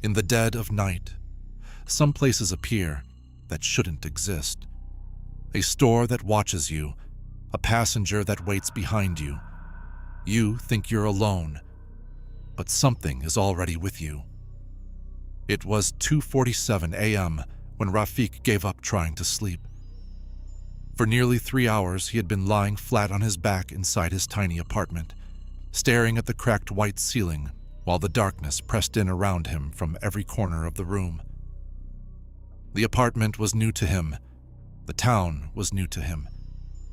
In the dead of night, some places appear that shouldn't exist. A store that watches you, a passenger that waits behind you. You think you're alone, but something is already with you. It was 2:47 a.m. when Rafik gave up trying to sleep. For nearly 3 hours, he had been lying flat on his back inside his tiny apartment, staring at the cracked white ceiling while the darkness pressed in around him from every corner of the room. The apartment was new to him. The town was new to him.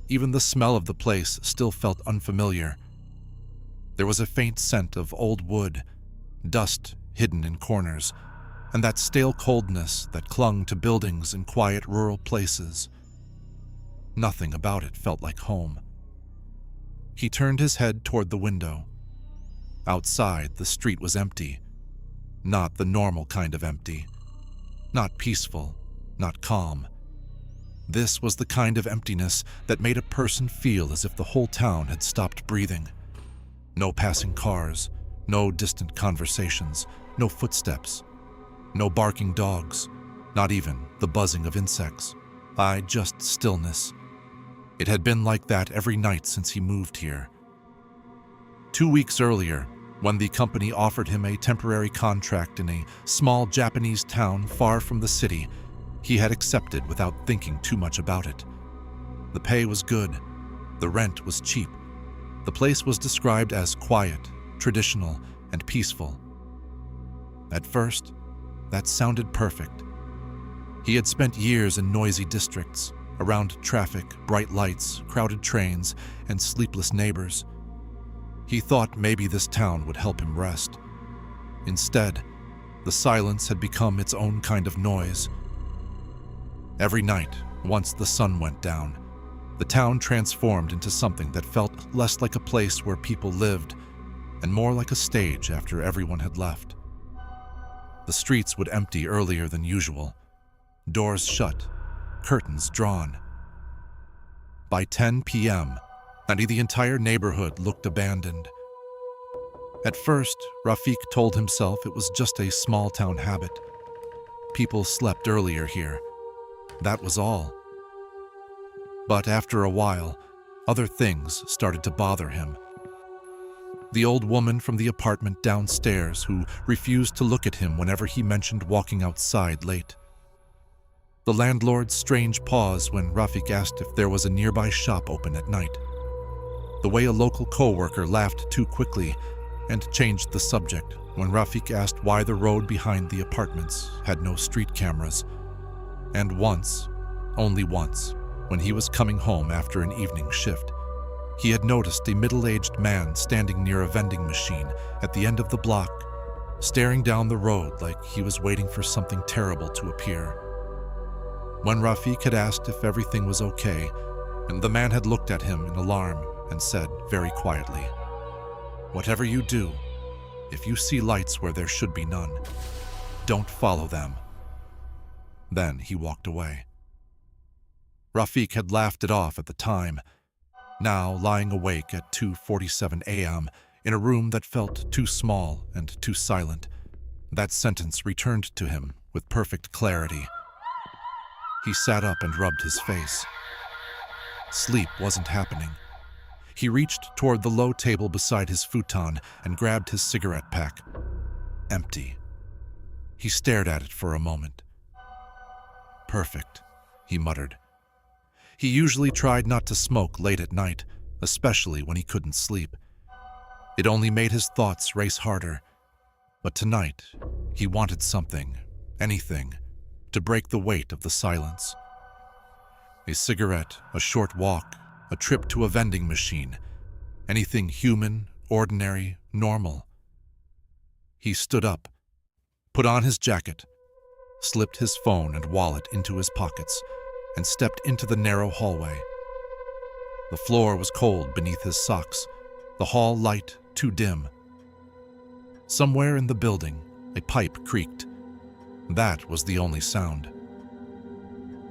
Even the smell of the place still felt unfamiliar. There was a faint scent of old wood, dust hidden in corners, and that stale coldness that clung to buildings in quiet rural places. Nothing about it felt like home. He turned his head toward the window. Outside, the street was empty. Not the normal kind of empty. Not peaceful, not calm. This was the kind of emptiness that made a person feel as if the whole town had stopped breathing. No passing cars, no distant conversations, no footsteps, no barking dogs, not even the buzzing of insects. Just stillness. It had been like that every night since he moved here. 2 weeks earlier, when the company offered him a temporary contract in a small Japanese town far from the city, he had accepted without thinking too much about it. The pay was good. The rent was cheap. The place was described as quiet, traditional, and peaceful. At first, that sounded perfect. He had spent years in noisy districts, around traffic, bright lights, crowded trains, and sleepless neighbors. He thought maybe this town would help him rest. Instead, the silence had become its own kind of noise. Every night, once the sun went down, the town transformed into something that felt less like a place where people lived and more like a stage after everyone had left. The streets would empty earlier than usual, doors shut, curtains drawn. By 10 p.m., the entire neighborhood looked abandoned. At first, Rafik told himself it was just a small-town habit. People slept earlier here. That was all. But after a while, other things started to bother him. The old woman from the apartment downstairs who refused to look at him whenever he mentioned walking outside late. The landlord's strange pause when Rafik asked if there was a nearby shop open at night. The way a local co-worker laughed too quickly and changed the subject when Rafik asked why the road behind the apartments had no street cameras. And once, only once, when he was coming home after an evening shift, he had noticed a middle-aged man standing near a vending machine at the end of the block, staring down the road like he was waiting for something terrible to appear. When Rafik had asked if everything was okay, and the man had looked at him in alarm and said very quietly, "Whatever you do, if you see lights where there should be none, don't follow them." Then he walked away. Rafik had laughed it off at the time. Now, lying awake at 2:47 a.m. in a room that felt too small and too silent, that sentence returned to him with perfect clarity. He sat up and rubbed his face. Sleep wasn't happening. He reached toward the low table beside his futon and grabbed his cigarette pack. Empty. He stared at it for a moment. "Perfect," he muttered. He usually tried not to smoke late at night, especially when he couldn't sleep. It only made his thoughts race harder. But tonight, he wanted something, anything, to break the weight of the silence. A cigarette, a short walk, a trip to a vending machine, anything human, ordinary, normal. He stood up, put on his jacket, slipped his phone and wallet into his pockets, and stepped into the narrow hallway. The floor was cold beneath his socks, the hall light too dim. Somewhere in the building, a pipe creaked. That was the only sound.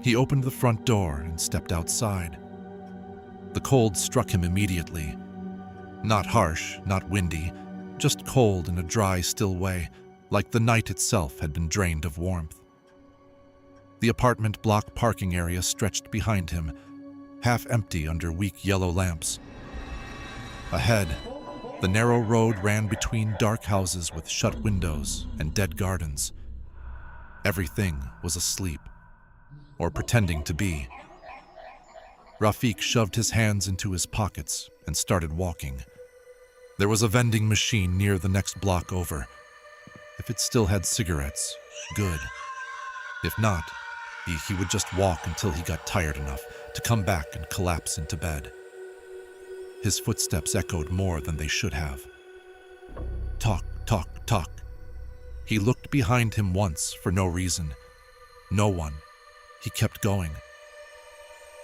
He opened the front door and stepped outside. The cold struck him immediately. Not harsh, not windy, just cold in a dry, still way, like the night itself had been drained of warmth. The apartment block parking area stretched behind him, half empty under weak yellow lamps. Ahead, the narrow road ran between dark houses with shut windows and dead gardens. Everything was asleep, or pretending to be. Rafik shoved his hands into his pockets and started walking. There was a vending machine near the next block over. If it still had cigarettes, good. If not, he would just walk until he got tired enough to come back and collapse into bed. His footsteps echoed more than they should have. Talk, talk, talk. He looked behind him once for no reason. No one. He kept going.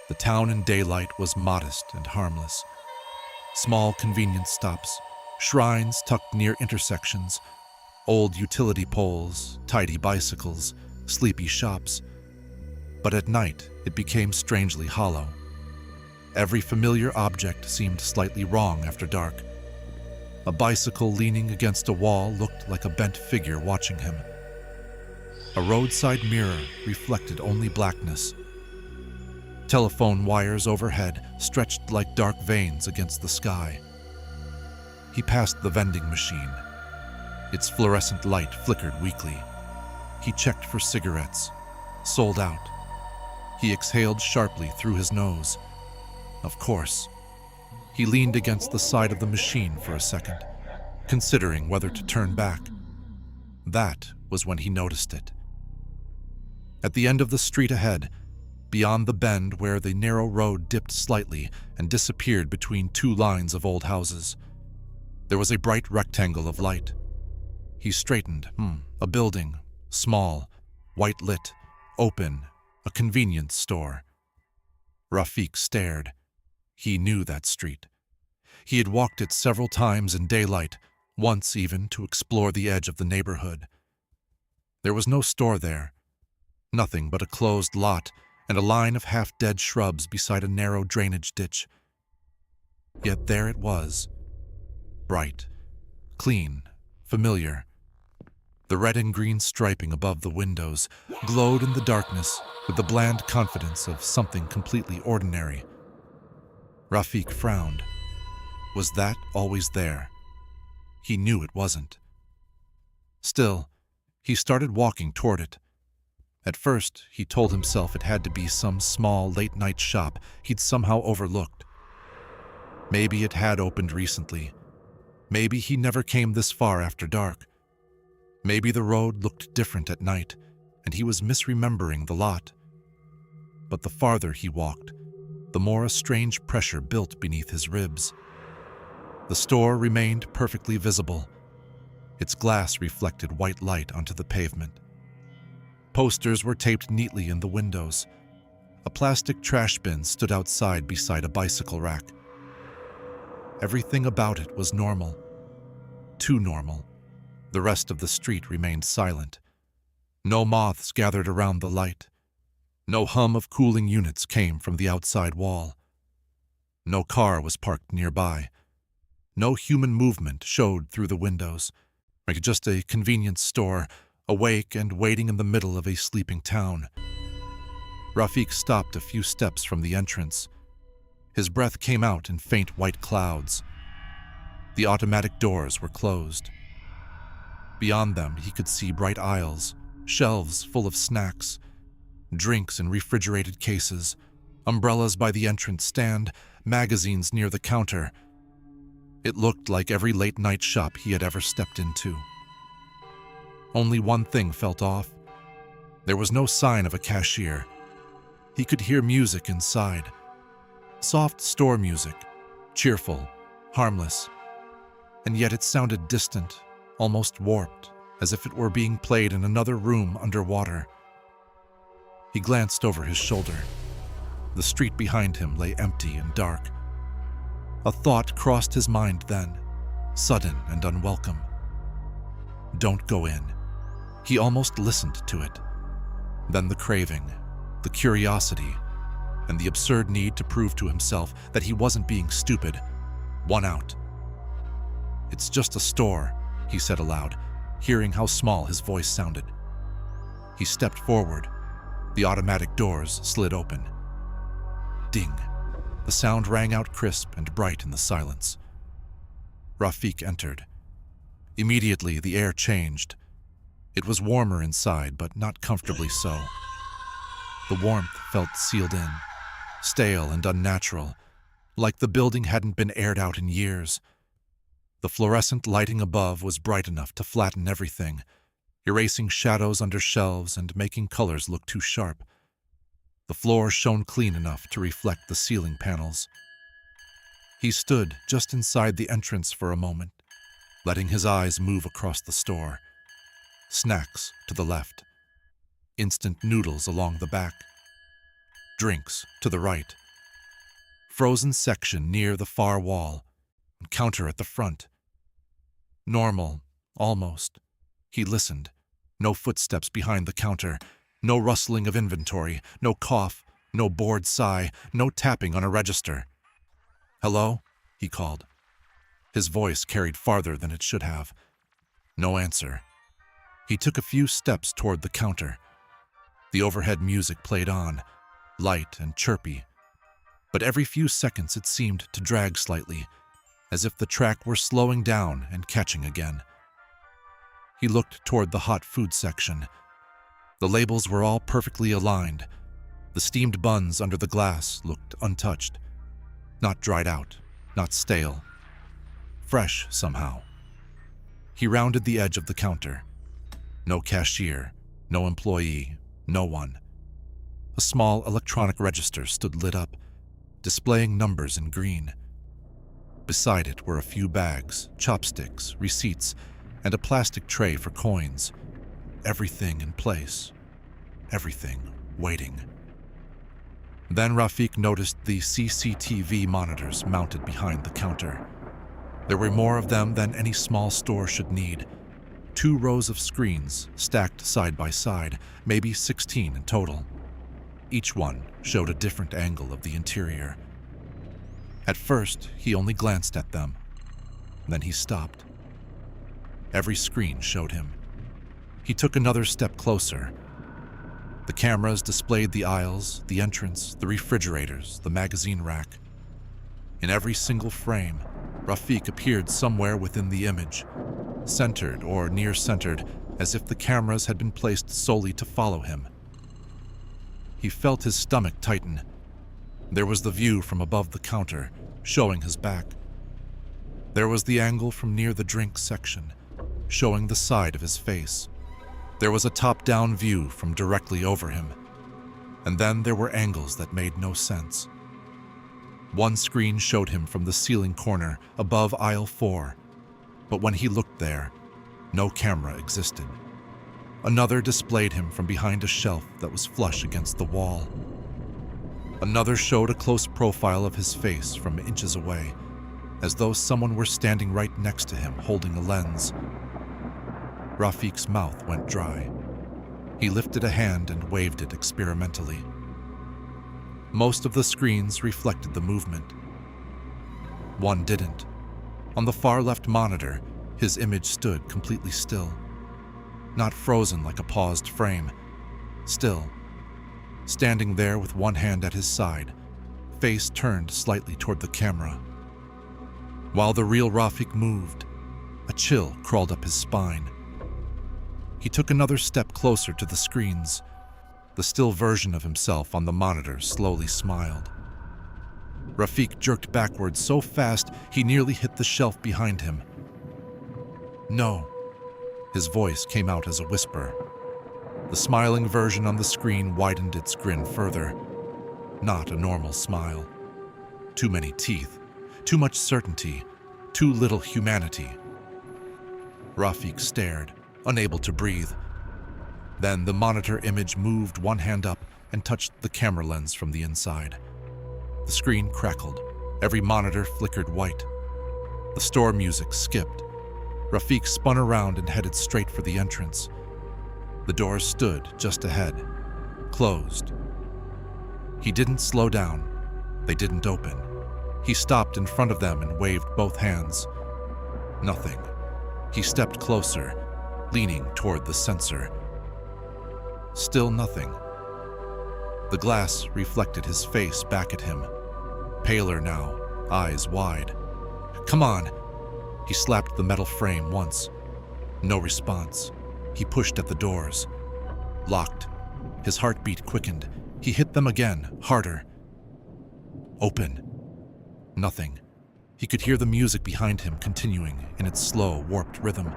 The town in daylight was modest and harmless. Small convenience stops, shrines tucked near intersections, old utility poles, tidy bicycles, sleepy shops. But at night, it became strangely hollow. Every familiar object seemed slightly wrong after dark. A bicycle leaning against a wall looked like a bent figure watching him. A roadside mirror reflected only blackness. Telephone wires overhead stretched like dark veins against the sky. He passed the vending machine. Its fluorescent light flickered weakly. He checked for cigarettes. Sold out. He exhaled sharply through his nose. Of course. He leaned against the side of the machine for a second, considering whether to turn back. That was when he noticed it. At the end of the street ahead, beyond the bend where the narrow road dipped slightly and disappeared between two lines of old houses, there was a bright rectangle of light. He straightened. A building, small, white lit, open, a convenience store. Rafik stared. He knew that street. He had walked it several times in daylight, once even to explore the edge of the neighborhood. There was no store there. Nothing but a closed lot and a line of half-dead shrubs beside a narrow drainage ditch. Yet there it was. Bright, clean, familiar. The red and green striping above the windows glowed in the darkness with the bland confidence of something completely ordinary. Rafik frowned. Was that always there? He knew it wasn't. Still, he started walking toward it. At first, he told himself it had to be some small late-night shop he'd somehow overlooked. Maybe it had opened recently. Maybe he never came this far after dark. Maybe the road looked different at night, and he was misremembering the lot. But the farther he walked, the more a strange pressure built beneath his ribs. The store remained perfectly visible. Its glass reflected white light onto the pavement. Posters were taped neatly in the windows. A plastic trash bin stood outside beside a bicycle rack. Everything about it was normal. Too normal. The rest of the street remained silent. No moths gathered around the light. No hum of cooling units came from the outside wall. No car was parked nearby. No human movement showed through the windows, like just a convenience store, awake and waiting in the middle of a sleeping town. Rafik stopped a few steps from the entrance. His breath came out in faint white clouds. The automatic doors were closed. Beyond them, he could see bright aisles, shelves full of snacks, drinks in refrigerated cases, umbrellas by the entrance stand, magazines near the counter. It looked like every late-night shop he had ever stepped into. Only one thing felt off. There was no sign of a cashier. He could hear music inside. Soft store music, cheerful, harmless. And yet it sounded distant, almost warped, as if it were being played in another room underwater. He glanced over his shoulder. The street behind him lay empty and dark. A thought crossed his mind then, sudden and unwelcome. Don't go in. He almost listened to it. Then the craving, the curiosity, and the absurd need to prove to himself that he wasn't being stupid won out. It's just a store, he said aloud. hearing how small his voice sounded. He stepped forward. The automatic doors slid open. Ding. The sound rang out crisp and bright in the silence. Rafik entered. Immediately, the air changed. It was warmer inside, but not comfortably so. The warmth felt sealed in, stale and unnatural, like the building hadn't been aired out in years. The fluorescent lighting above was bright enough to flatten everything, erasing shadows under shelves and making colors look too sharp. The floor shone clean enough to reflect the ceiling panels. He stood just inside the entrance for a moment, letting his eyes move across the store. Snacks to the left, instant noodles along the back, drinks to the right, frozen section near the far wall, and counter at the front. Normal, almost. He listened. No footsteps behind the counter, no rustling of inventory, no cough, no bored sigh, no tapping on a register. "Hello?" he called. His voice carried farther than it should have. No answer. He took a few steps toward the counter. The overhead music played on, light and chirpy. But every few seconds it seemed to drag slightly, as if the track were slowing down and catching again. He looked toward the hot food section. The labels were all perfectly aligned. The steamed buns under the glass looked untouched. Not dried out, not stale. Fresh somehow. He rounded the edge of the counter. No cashier, no employee, no one. A small electronic register stood lit up, displaying numbers in green. Beside it were a few bags, chopsticks, receipts, and a plastic tray for coins. Everything in place. Everything waiting. Then Rafik noticed the CCTV monitors mounted behind the counter. There were more of them than any small store should need. 2 rows of screens stacked side by side, maybe 16 in total. Each one showed a different angle of the interior. At first, he only glanced at them. Then he stopped. Every screen showed him. He took another step closer. The cameras displayed the aisles, the entrance, the refrigerators, the magazine rack. In every single frame, Rafik appeared somewhere within the image, centered or near-centered, as if the cameras had been placed solely to follow him. He felt his stomach tighten. There was the view from above the counter, showing his back. There was the angle from near the drink section, showing the side of his face. There was a top-down view from directly over him. And then there were angles that made no sense. One screen showed him from the ceiling corner above aisle 4, but when he looked there, no camera existed. Another displayed him from behind a shelf that was flush against the wall. Another showed a close profile of his face from inches away, as though someone were standing right next to him holding a lens. Rafik's mouth went dry. He lifted a hand and waved it experimentally. Most of the screens reflected the movement. One didn't. On the far left monitor, his image stood completely still. Not frozen like a paused frame. Still. Standing there with one hand at his side, face turned slightly toward the camera. While the real Rafik moved, a chill crawled up his spine. He took another step closer to the screens. The still version of himself on the monitor slowly smiled. Rafik jerked backwards so fast he nearly hit the shelf behind him. "No." His voice came out as a whisper. The smiling version on the screen widened its grin further. Not a normal smile. Too many teeth, too much certainty, too little humanity. Rafik stared, unable to breathe. Then the monitor image moved one hand up and touched the camera lens from the inside. The screen crackled. Every monitor flickered white. The store music skipped. Rafik spun around and headed straight for the entrance. The doors stood just ahead, closed. He didn't slow down. They didn't open. He stopped in front of them and waved both hands. Nothing. He stepped closer, leaning toward the sensor. Still nothing. The glass reflected his face back at him, paler now, eyes wide. "Come on!" He slapped the metal frame once. No response. He pushed at the doors. Locked. His heartbeat quickened. He hit them again, harder. Open. Nothing. He could hear the music behind him continuing in its slow, warped rhythm.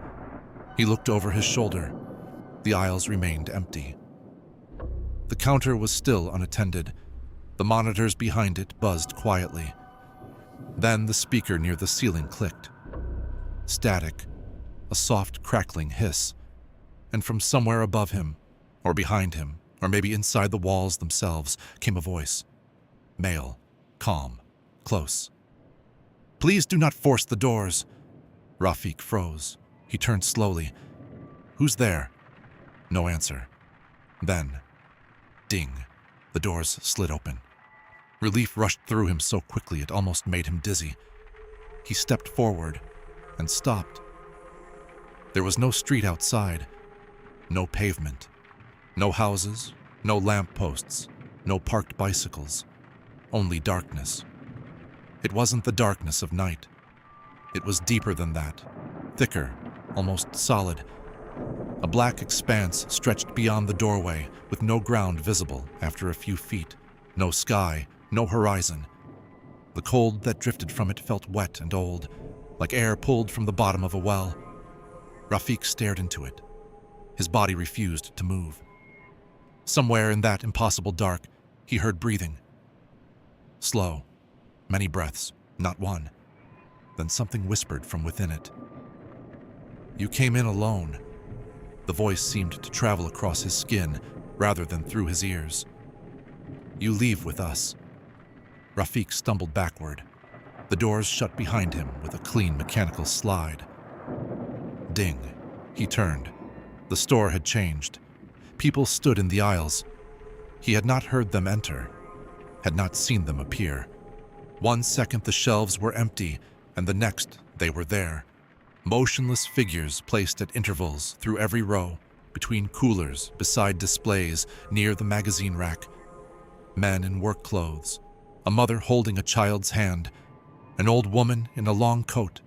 He looked over his shoulder. The aisles remained empty. The counter was still unattended. The monitors behind it buzzed quietly. Then the speaker near the ceiling clicked. Static, a soft crackling hiss. And from somewhere above him, or behind him, or maybe inside the walls themselves, came a voice. Male, calm, close. "Please do not force the doors." Rafik froze. He turned slowly. "Who's there?" No answer. Then, ding, the doors slid open. Relief rushed through him so quickly it almost made him dizzy. He stepped forward and stopped. There was no street outside, no pavement, no houses, no lamp posts, no parked bicycles, only darkness. It wasn't the darkness of night. It was deeper than that, thicker, almost solid. A black expanse stretched beyond the doorway with no ground visible after a few feet, no sky, no horizon. The cold that drifted from it felt wet and old, like air pulled from the bottom of a well. Rafik stared into it. His body refused to move. Somewhere in that impossible dark, he heard breathing. Slow, many breaths, not one. Then something whispered from within it. "You came in alone." The voice seemed to travel across his skin rather than through his ears. "You leave with us." Rafik stumbled backward. The doors shut behind him with a clean mechanical slide. Ding. He turned. The store had changed. People stood in the aisles. He had not heard them enter, had not seen them appear. 1 second the shelves were empty, and the next they were there. Motionless figures placed at intervals through every row, between coolers, beside displays, near the magazine rack. Men in work clothes, a mother holding a child's hand, an old woman in a long coat,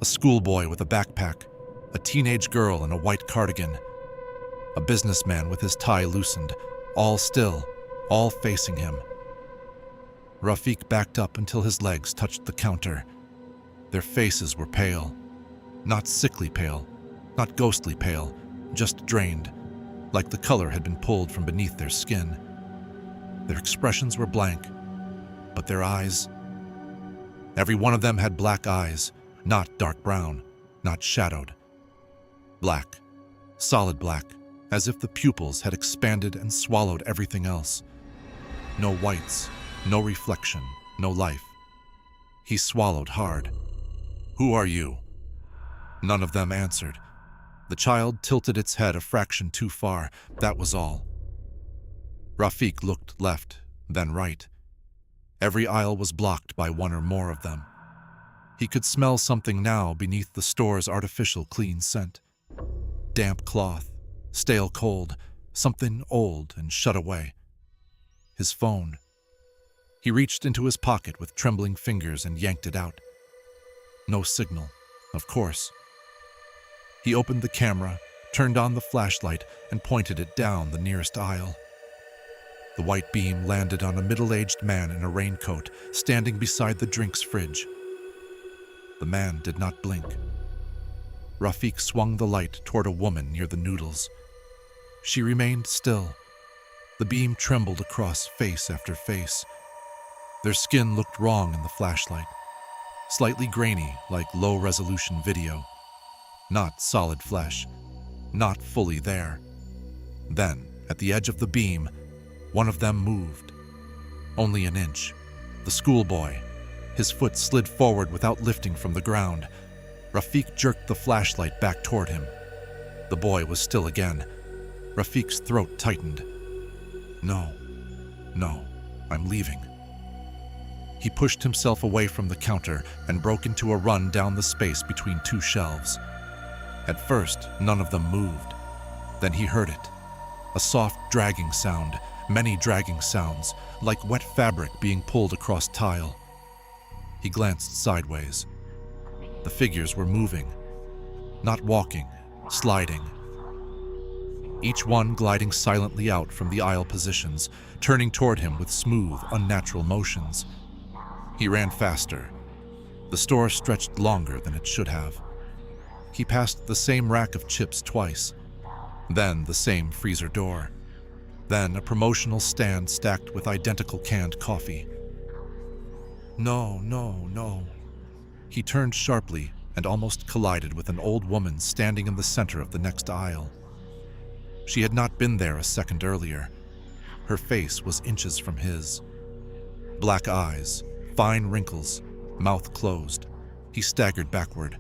a schoolboy with a backpack, a teenage girl in a white cardigan, a businessman with his tie loosened, all still, all facing him. Rafik backed up until his legs touched the counter. Their faces were pale. Not sickly pale, not ghostly pale, just drained, like the color had been pulled from beneath their skin. Their expressions were blank, but their eyes... Every one of them had black eyes, not dark brown, not shadowed. Black, solid black, as if the pupils had expanded and swallowed everything else. No whites, no reflection, no life. He swallowed hard. "Who are you?" None of them answered. The child tilted its head a fraction too far, that was all. Rafik looked left, then right. Every aisle was blocked by one or more of them. He could smell something now beneath the store's artificial clean scent. Damp cloth, stale cold, something old and shut away. His phone. He reached into his pocket with trembling fingers and yanked it out. No signal, of course. He opened the camera, turned on the flashlight, and pointed it down the nearest aisle. The white beam landed on a middle-aged man in a raincoat, standing beside the drinks fridge. The man did not blink. Rafik swung the light toward a woman near the noodles. She remained still. The beam trembled across face after face. Their skin looked wrong in the flashlight. Slightly grainy, like low-resolution video. Not solid flesh. Not fully there. Then, at the edge of the beam, one of them moved. Only an inch. The schoolboy. His foot slid forward without lifting from the ground. Rafik jerked the flashlight back toward him. The boy was still again. Rafik's throat tightened. No, I'm leaving. He pushed himself away from the counter and broke into a run down the space between two shelves. At first, none of them moved. Then he heard it. A soft dragging sound, many dragging sounds, like wet fabric being pulled across tile. He glanced sideways. The figures were moving, not walking, sliding. Each one gliding silently out from the aisle positions, turning toward him with smooth, unnatural motions. He ran faster. The store stretched longer than it should have. He passed the same rack of chips twice, then the same freezer door, then a promotional stand stacked with identical canned coffee. No, no, no. He turned sharply and almost collided with an old woman standing in the center of the next aisle. She had not been there a second earlier. Her face was inches from his. Black eyes, fine wrinkles, mouth closed. He staggered backward,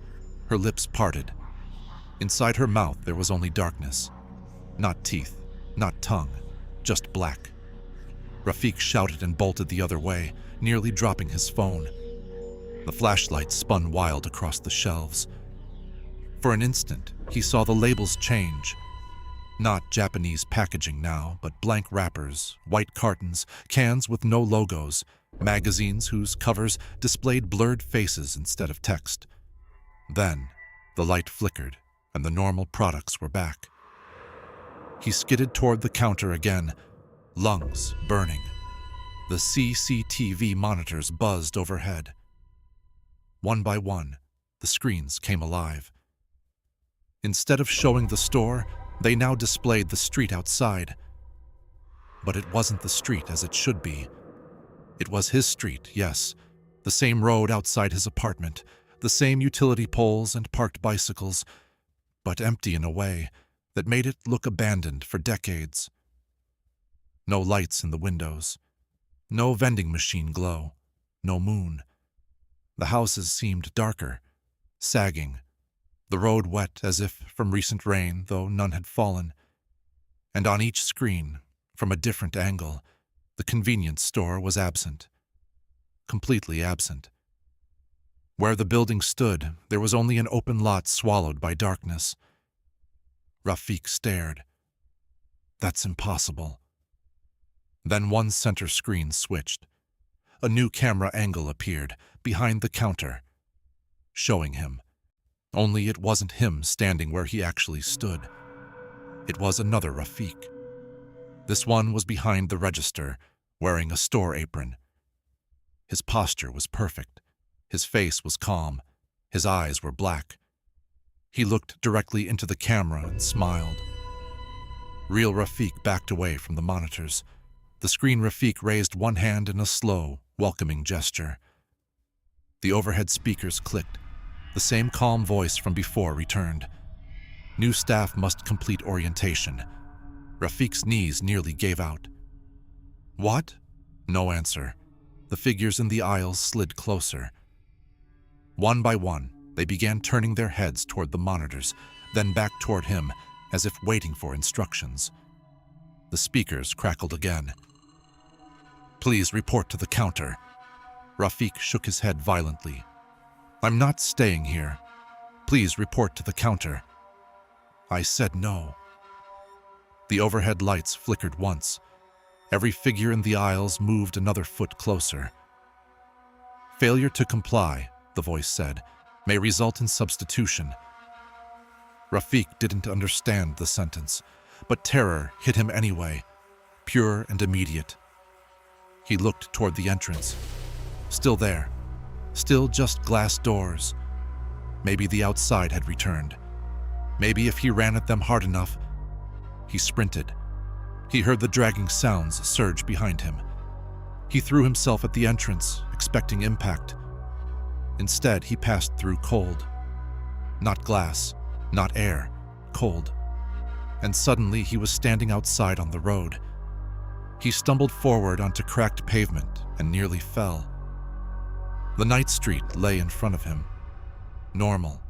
her lips parted. Inside her mouth there was only darkness. Not teeth, not tongue, just black. Rafik shouted and bolted the other way, nearly dropping his phone. The flashlight spun wild across the shelves. For an instant, he saw the labels change. Not Japanese packaging now, but blank wrappers, white cartons, cans with no logos, magazines whose covers displayed blurred faces instead of text. Then, the light flickered, and the normal products were back. He skidded toward the counter again, lungs burning. The CCTV monitors buzzed overhead. One by one, the screens came alive. Instead of showing the store, they now displayed the street outside. But it wasn't the street as it should be. It was his street, yes, the same road outside his apartment, the same utility poles and parked bicycles, but empty in a way that made it look abandoned for decades. No lights in the windows, no vending machine glow, no moon. The houses seemed darker, sagging, the road wet as if from recent rain, though none had fallen. And on each screen, from a different angle, the convenience store was absent. Completely absent. Where the building stood, there was only an open lot swallowed by darkness. Rafik stared. That's impossible. Then one center screen switched. A new camera angle appeared, behind the counter, showing him. Only it wasn't him standing where he actually stood. It was another Rafik. This one was behind the register, wearing a store apron. His posture was perfect. His face was calm. His eyes were black. He looked directly into the camera and smiled. Real Rafik backed away from the monitors. The screen Rafik raised one hand in a slow, welcoming gesture. The overhead speakers clicked. The same calm voice from before returned. New staff must complete orientation. Rafik's knees nearly gave out. What? No answer. The figures in the aisles slid closer. One by one, they began turning their heads toward the monitors, then back toward him, as if waiting for instructions. The speakers crackled again. Please report to the counter. Rafik shook his head violently. I'm not staying here. Please report to the counter. I said no. The overhead lights flickered once. Every figure in the aisles moved another foot closer. Failure to comply, the voice said, may result in substitution. Rafik didn't understand the sentence, but terror hit him anyway, pure and immediate. He looked toward the entrance. Still there. Still just glass doors. Maybe the outside had returned. Maybe if he ran at them hard enough. He sprinted. He heard the dragging sounds surge behind him. He threw himself at the entrance, expecting impact. Instead, he passed through cold. Not glass, not air, cold. And suddenly he was standing outside on the road. He stumbled forward onto cracked pavement and nearly fell. The night street lay in front of him. Normal.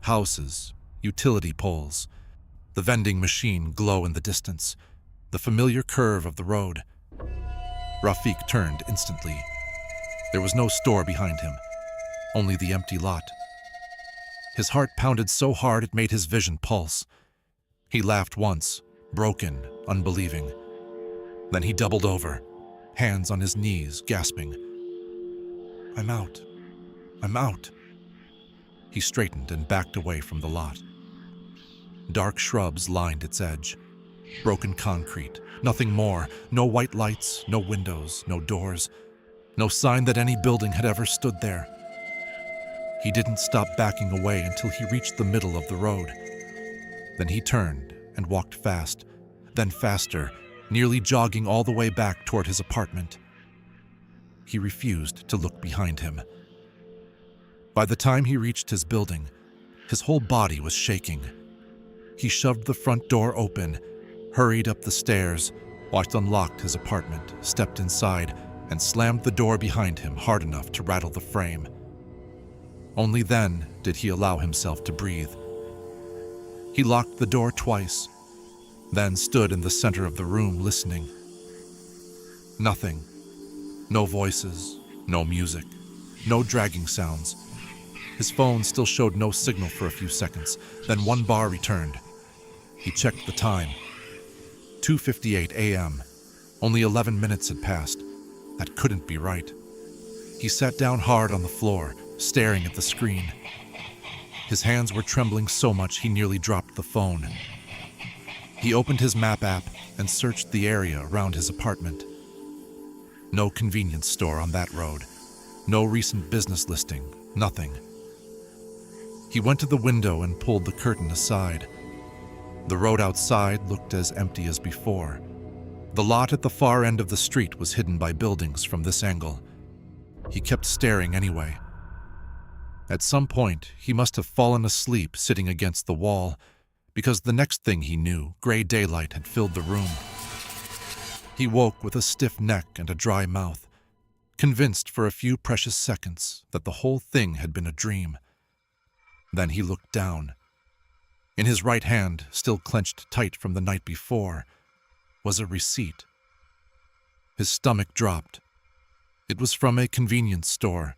Houses, utility poles, the vending machine glow in the distance, the familiar curve of the road. Rafik turned instantly. There was no store behind him, only the empty lot. His heart pounded so hard it made his vision pulse. He laughed once, broken, unbelieving. Then he doubled over, hands on his knees, gasping. I'm out. I'm out. He straightened and backed away from the lot. Dark shrubs lined its edge. Broken concrete, nothing more. No white lights, no windows, no doors. No sign that any building had ever stood there. He didn't stop backing away until he reached the middle of the road. Then he turned and walked fast, then faster, nearly jogging all the way back toward his apartment. He refused to look behind him. By the time he reached his building, his whole body was shaking. He shoved the front door open, hurried up the stairs, unlocked his apartment, stepped inside, and slammed the door behind him hard enough to rattle the frame. Only then did he allow himself to breathe. He locked the door twice, then stood in the center of the room listening. Nothing. No voices, no music, no dragging sounds. His phone still showed no signal for a few seconds, then one bar returned. He checked the time. 2:58 a.m. Only 11 minutes had passed. That couldn't be right. He sat down hard on the floor, staring at the screen. His hands were trembling so much he nearly dropped the phone. He opened his map app and searched the area around his apartment. No convenience store on that road. No recent business listing. Nothing. He went to the window and pulled the curtain aside. The road outside looked as empty as before. The lot at the far end of the street was hidden by buildings from this angle. He kept staring anyway. At some point, he must have fallen asleep sitting against the wall, because the next thing he knew, gray daylight had filled the room. He woke with a stiff neck and a dry mouth, convinced for a few precious seconds that the whole thing had been a dream. Then he looked down. In his right hand, still clenched tight from the night before, was a receipt. His stomach dropped. It was from a convenience store.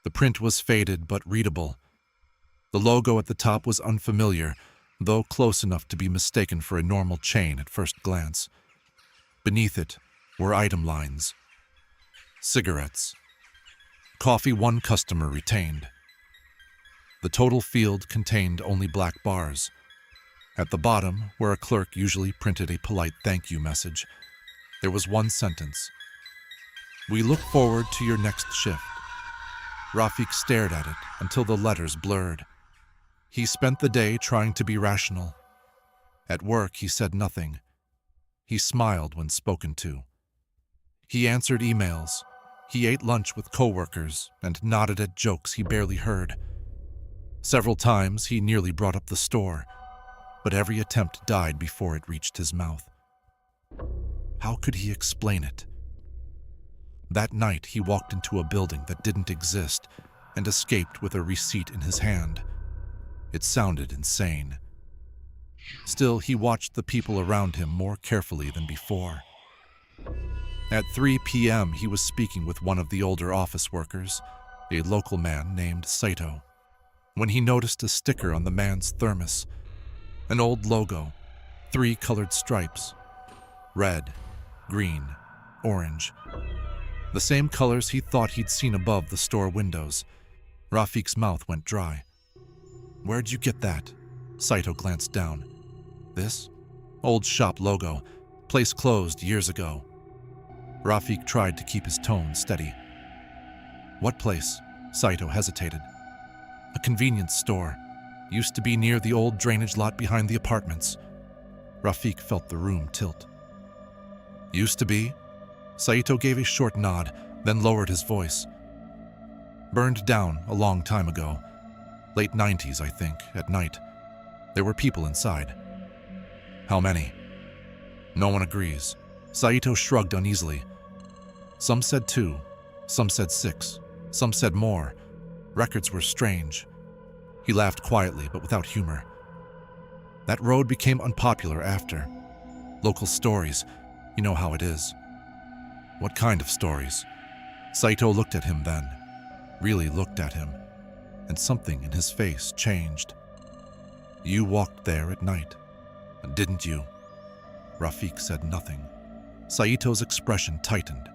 The print was faded but readable. The logo at the top was unfamiliar, though close enough to be mistaken for a normal chain at first glance. Beneath it were item lines. Cigarettes. Coffee 1 customer retained. The total field contained only black bars. At the bottom, where a clerk usually printed a polite thank you message, there was one sentence. We look forward to your next shift. Rafik stared at it until the letters blurred. He spent the day trying to be rational. At work, he said nothing. He smiled when spoken to. He answered emails. He ate lunch with coworkers and nodded at jokes he barely heard. Several times, he nearly brought up the store, but every attempt died before it reached his mouth. How could he explain it? That night, he walked into a building that didn't exist and escaped with a receipt in his hand. It sounded insane. Still, he watched the people around him more carefully than before. At 3 p.m., he was speaking with one of the older office workers, a local man named Saito, when he noticed a sticker on the man's thermos, an old logo, 3 colored stripes, red, green, orange, the same colors he thought he'd seen above the store windows. Rafik's mouth went dry. Where'd you get that? Saito glanced down. This? Old shop logo. Place closed years ago. Rafik tried to keep his tone steady. What place? Saito hesitated. A convenience store. Used to be near the old drainage lot behind the apartments. Rafik felt the room tilt. Used to be? Saito gave a short nod, then lowered his voice. Burned down a long time ago. Late 90s, I think, at night. There were people inside. How many? No one agrees. Saito shrugged uneasily. Some said 2, some said 6, some said more. Records were strange. He laughed quietly, but without humor. That road became unpopular after. Local stories, you know how it is. What kind of stories? Saito looked at him then. Really looked at him. and something in his face changed. "You walked there at night, didn't you?" Rafik said nothing. Saito's expression tightened.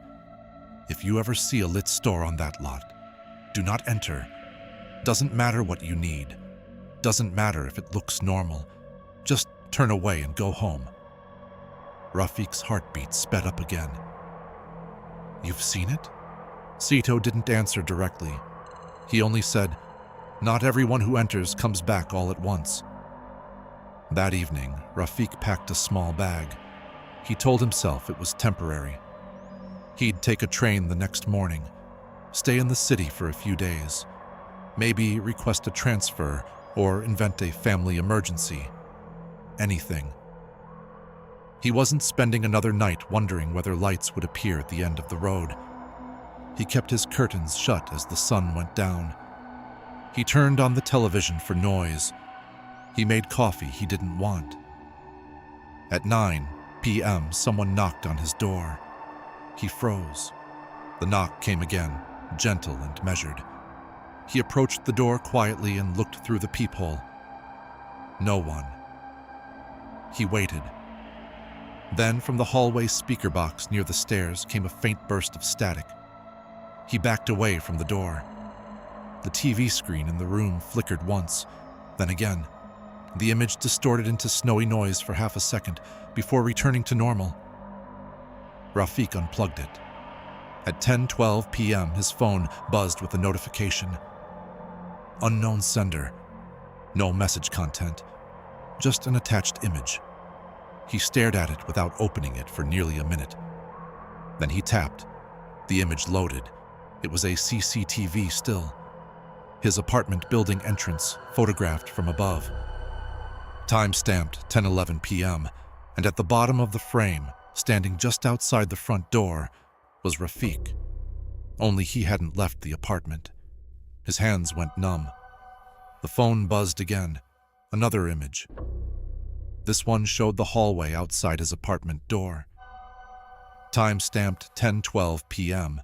"If you ever see a lit store on that lot, do not enter. Doesn't matter what you need. Doesn't matter if it looks normal. Just turn away and go home." Rafik's heartbeat sped up again. "You've seen it?" Saito didn't answer directly. He only said, "Not everyone who enters comes back all at once." That evening, Rafik packed a small bag. He told himself it was temporary. He'd take a train the next morning, stay in the city for a few days, maybe request a transfer or invent a family emergency. Anything. He wasn't spending another night wondering whether lights would appear at the end of the road. He kept his curtains shut as the sun went down. He turned on the television for noise. He made coffee he didn't want. At 9 p.m., someone knocked on his door. He froze. The knock came again, gentle and measured. He approached the door quietly and looked through the peephole. No one. He waited. Then from the hallway speaker box near the stairs came a faint burst of static. He backed away from the door. The TV screen in the room flickered once, then again. The image distorted into snowy noise for half a second before returning to normal. Rafik unplugged it. At 10:12 p.m., his phone buzzed with a notification. Unknown sender. No message content. Just an attached image. He stared at it without opening it for nearly a minute. Then he tapped. The image loaded. It was a CCTV still. His apartment building entrance, photographed from above. Time-stamped 10:11 p.m., and at the bottom of the frame, standing just outside the front door, was Rafik. Only he hadn't left the apartment. His hands went numb. The phone buzzed again. Another image. This one showed the hallway outside his apartment door. Time-stamped 10:12 p.m.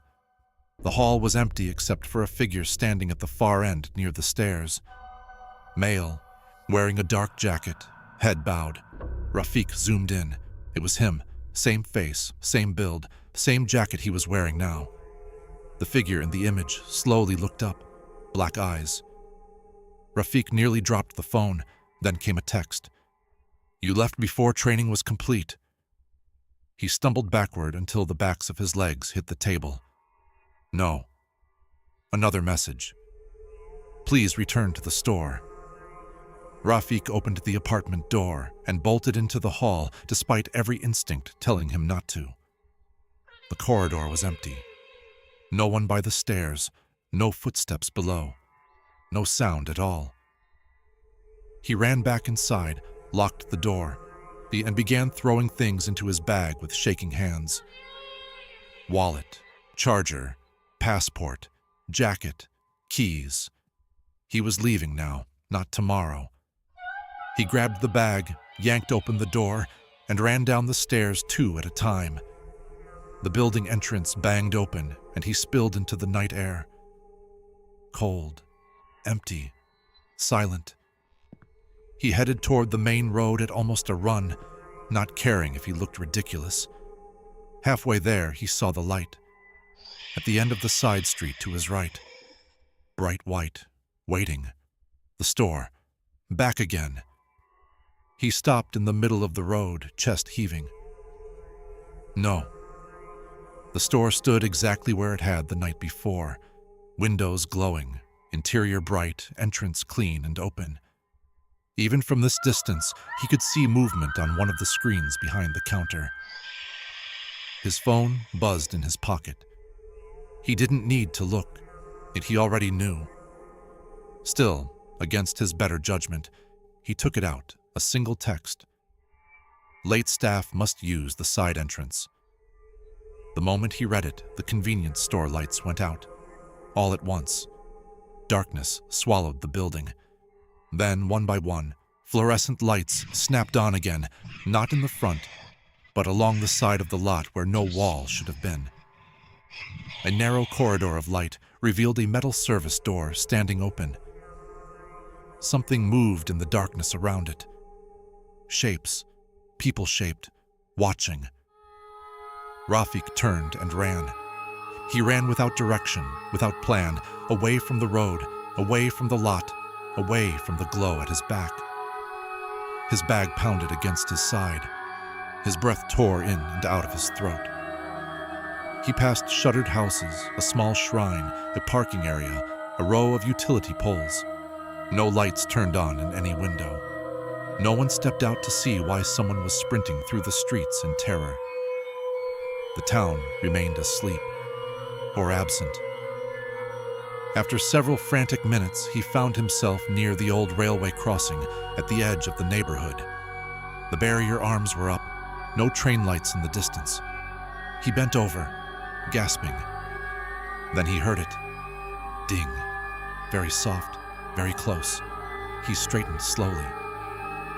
The hall was empty except for a figure standing at the far end near the stairs. Male, wearing a dark jacket, head bowed. Rafik zoomed in. It was him. Same face, same build, same jacket he was wearing now. The figure in the image slowly looked up, black eyes. Rafik nearly dropped the phone. Then came a text. "You left before training was complete." He stumbled backward until the backs of his legs hit the table. No. Another message. "Please return to the store." Rafik opened the apartment door and bolted into the hall despite every instinct telling him not to. The corridor was empty. No one by the stairs, no footsteps below, no sound at all. He ran back inside, locked the door, and began throwing things into his bag with shaking hands. Wallet, charger, passport, jacket, keys. He was leaving now, not tomorrow. He grabbed the bag, yanked open the door, and ran down the stairs 2 at a time. The building entrance banged open, and he spilled into the night air. Cold, empty, silent. He headed toward the main road at almost a run, not caring if he looked ridiculous. Halfway there, he saw the light. At the end of the side street to his right. Bright white, waiting. The store. Back again. He stopped in the middle of the road, chest heaving. No. The store stood exactly where it had the night before. Windows glowing, interior bright, entrance clean and open. Even from this distance, he could see movement on one of the screens behind the counter. His phone buzzed in his pocket. He didn't need to look. He already knew. Still, against his better judgment, he took it out, a single text. Late staff must use the side entrance. The moment he read it, the convenience store lights went out. All at once. Darkness swallowed the building. Then, one by one, fluorescent lights snapped on again, not in the front, but along the side of the lot where no wall should have been. A narrow corridor of light revealed a metal service door standing open. something moved in the darkness around it. Shapes, people-shaped, watching. Rafik turned and ran. He ran without direction, without plan, away from the road, away from the lot, away from the glow at his back. His bag pounded against his side. His breath tore in and out of his throat. He passed shuttered houses, a small shrine, a parking area, a row of utility poles. No lights turned on in any window. No one stepped out to see why someone was sprinting through the streets in terror. The town remained asleep, or absent. After several frantic minutes, he found himself near the old railway crossing at the edge of the neighborhood. The barrier arms were up, no train lights in the distance. He bent over, gasping. Then he heard it. Ding. Very soft, very close. He straightened slowly.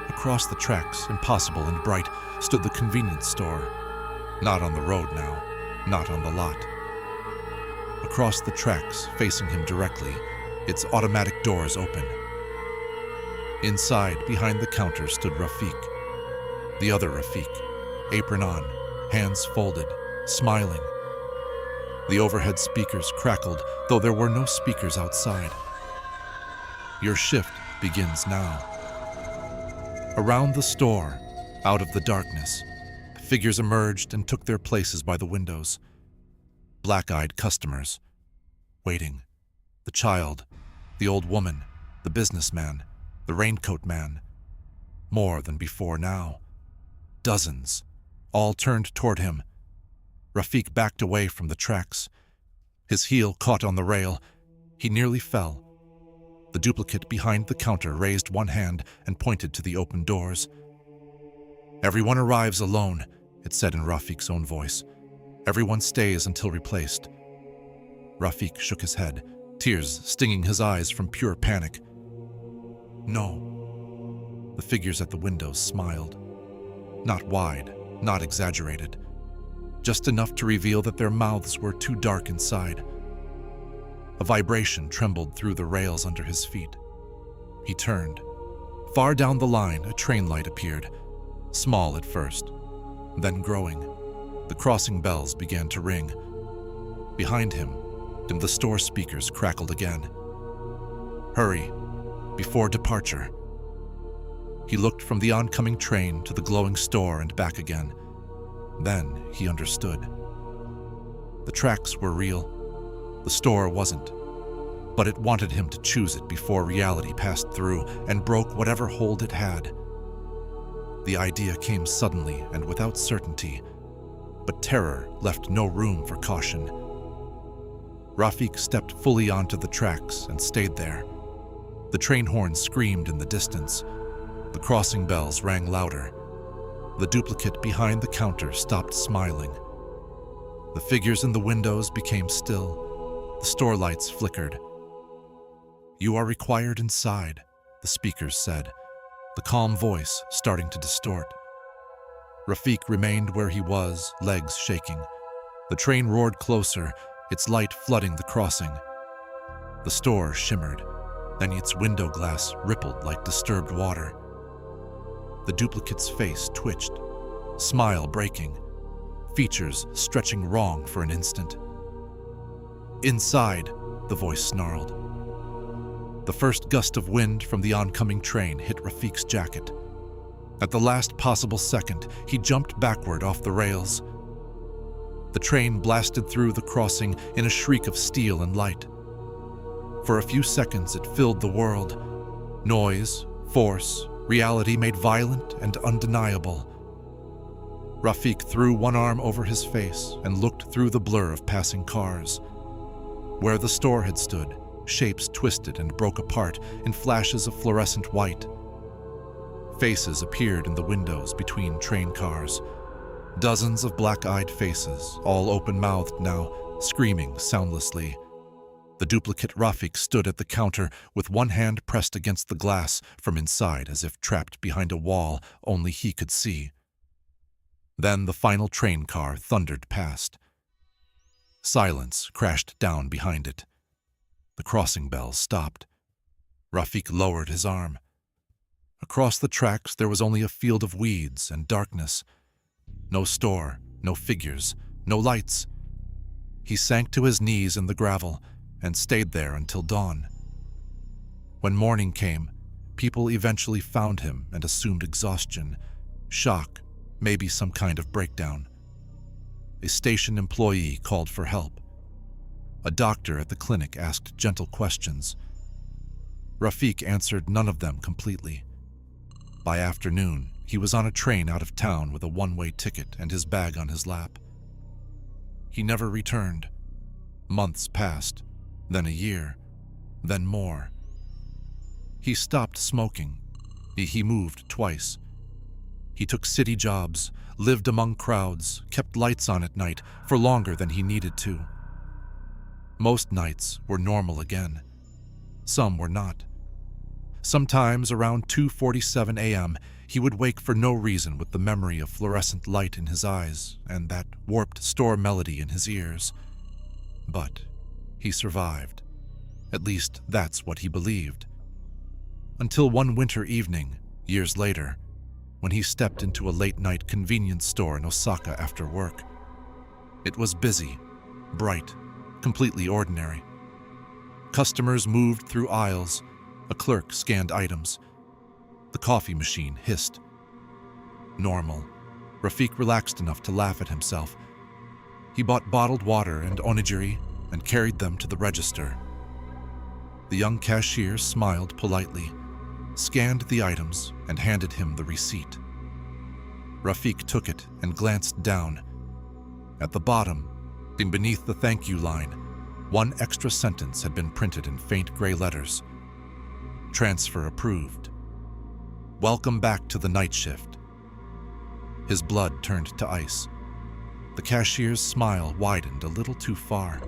Across the tracks, impossible and bright, stood the convenience store. Not on the road now, not on the lot. Across the tracks, facing him directly, its automatic doors open. Inside, behind the counter, stood Rafik. The other Rafik, apron on, hands folded, smiling. The overhead speakers crackled, though there were no speakers outside. Your shift begins now. Around the store, out of the darkness, figures emerged and took their places by the windows. Black-eyed customers, waiting. The child, the old woman, the businessman, the raincoat man. More than before now. Dozens, all turned toward him. Rafik backed away from the tracks. His heel caught on the rail. He nearly fell. The duplicate behind the counter raised one hand and pointed to the open doors. "Everyone arrives alone," it said in Rafik's own voice. "Everyone stays until replaced." Rafik shook his head, tears stinging his eyes from pure panic. "No." The figures at the windows smiled. Not wide, not exaggerated. Just enough to reveal that their mouths were too dark inside. A vibration trembled through the rails under his feet. He turned. Far down the line, a train light appeared, small at first, then growing. The crossing bells began to ring. Behind him, the store speakers crackled again. "Hurry, before departure." He looked from the oncoming train to the glowing store and back again. Then he understood. The tracks were real. The store wasn't. But it wanted him to choose it before reality passed through and broke whatever hold it had. The idea came suddenly and without certainty, but terror left no room for caution. Rafik stepped fully onto the tracks and stayed there. The train horn screamed in the distance. The crossing bells rang louder. The duplicate behind the counter stopped smiling. The figures in the windows became still. The store lights flickered. "You are required inside," the speakers said, the calm voice starting to distort. Rafik remained where he was, legs shaking. The train roared closer, its light flooding the crossing. The store shimmered, then its window glass rippled like disturbed water. The duplicate's face twitched, smile breaking, features stretching wrong for an instant. "Inside," the voice snarled. The first gust of wind from the oncoming train hit Rafik's jacket. At the last possible second, he jumped backward off the rails. The train blasted through the crossing in a shriek of steel and light. For a few seconds, it filled the world. Noise, force, reality made violent and undeniable. Rafik threw one arm over his face and looked through the blur of passing cars. Where the store had stood, shapes twisted and broke apart in flashes of fluorescent white. Faces appeared in the windows between train cars. Dozens of black-eyed faces, all open-mouthed now, screaming soundlessly. The duplicate Rafik stood at the counter with one hand pressed against the glass from inside as if trapped behind a wall only he could see. Then the final train car thundered past. Silence crashed down behind it. The crossing bells stopped. Rafik lowered his arm. Across the tracks there was only a field of weeds and darkness. No store, no figures, no lights. He sank to his knees in the gravel and stayed there until dawn. When morning came, people eventually found him and assumed exhaustion, shock, maybe some kind of breakdown. A station employee called for help. A doctor at the clinic asked gentle questions. Rafik answered none of them completely. By afternoon, he was on a train out of town with a one-way ticket and his bag on his lap. He never returned. Months passed, then a year, then more. He stopped smoking. He moved twice. He took city jobs, lived among crowds, kept lights on at night for longer than he needed to. Most nights were normal again. Some were not. Sometimes around 2:47 a.m., he would wake for no reason with the memory of fluorescent light in his eyes and that warped store melody in his ears. But he survived. At least that's what he believed. Until one winter evening, years later, when he stepped into a late-night convenience store in Osaka after work. It was busy, bright, completely ordinary. Customers moved through aisles. A clerk scanned items. The coffee machine hissed. Normal. Rafik relaxed enough to laugh at himself. He bought bottled water and onigiri and carried them to the register. The young cashier smiled politely, scanned the items, and handed him the receipt. Rafik took it and glanced down. At the bottom, beneath the thank you line, one extra sentence had been printed in faint gray letters. Transfer approved. Welcome back to the night shift. His blood turned to ice. The cashier's smile widened a little too far.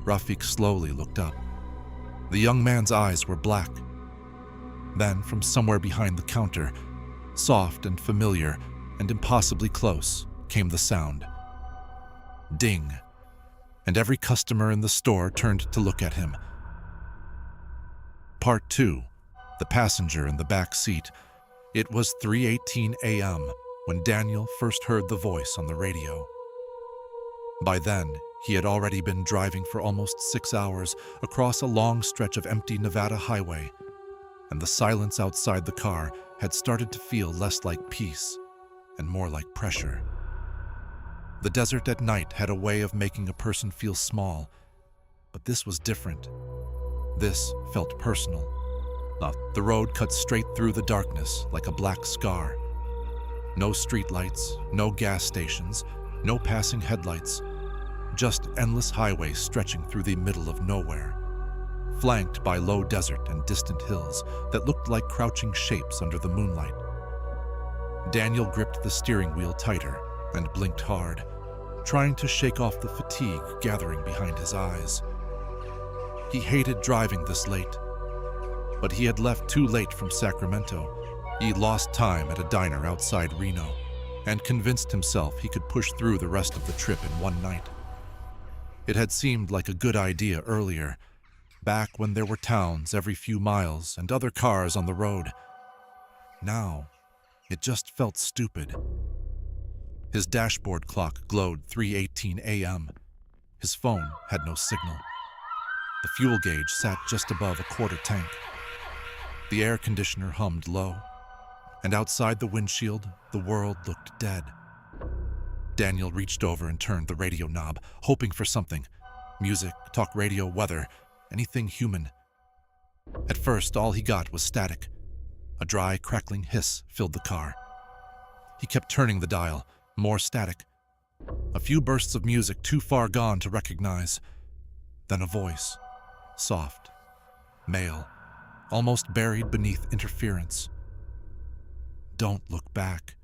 Rafik slowly looked up. The young man's eyes were black. Then, from somewhere behind the counter, soft and familiar and impossibly close, came the sound. Ding. And every customer in the store turned to look at him. Part 2. The passenger in the back seat. It was 3:18 a.m. when Daniel first heard the voice on the radio. By then, he had already been driving for almost 6 hours across a long stretch of empty Nevada highway, and the silence outside the car had started to feel less like peace and more like pressure. The desert at night had a way of making a person feel small, but this was different. This felt personal. The road cut straight through the darkness like a black scar. No streetlights, no gas stations, no passing headlights, just endless highways stretching through the middle of nowhere, flanked by low desert and distant hills that looked like crouching shapes under the moonlight. Daniel gripped the steering wheel tighter and blinked hard, trying to shake off the fatigue gathering behind his eyes. He hated driving this late, but he had left too late from Sacramento. He lost time at a diner outside Reno and convinced himself he could push through the rest of the trip in one night. It had seemed like a good idea earlier, back when there were towns every few miles and other cars on the road. Now, it just felt stupid. His dashboard clock glowed 3:18 a.m. His phone had no signal. The fuel gauge sat just above a quarter tank. The air conditioner hummed low, and outside the windshield, the world looked dead. Daniel reached over and turned the radio knob, hoping for something. Music, talk radio, weather, anything human. At first, all he got was static. A dry, crackling hiss filled the car. He kept turning the dial, more static. A few bursts of music too far gone to recognize. Then a voice, soft, male, almost buried beneath interference. Don't look back.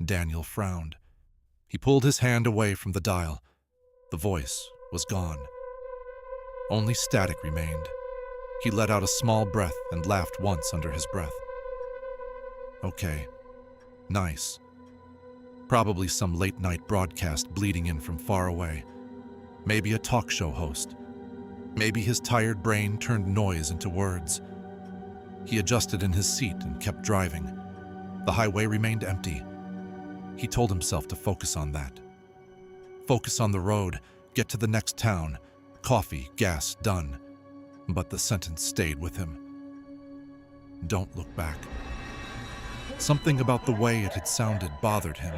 Daniel frowned. He pulled his hand away from the dial. The voice was gone. Only static remained. He let out a small breath and laughed once under his breath. Okay, nice. Probably some late-night broadcast bleeding in from far away. Maybe a talk show host. Maybe his tired brain turned noise into words. He adjusted in his seat and kept driving. The highway remained empty. He told himself to focus on that. Focus on the road, get to the next town, coffee, gas, done. But the sentence stayed with him. Don't look back. Something about the way it had sounded bothered him.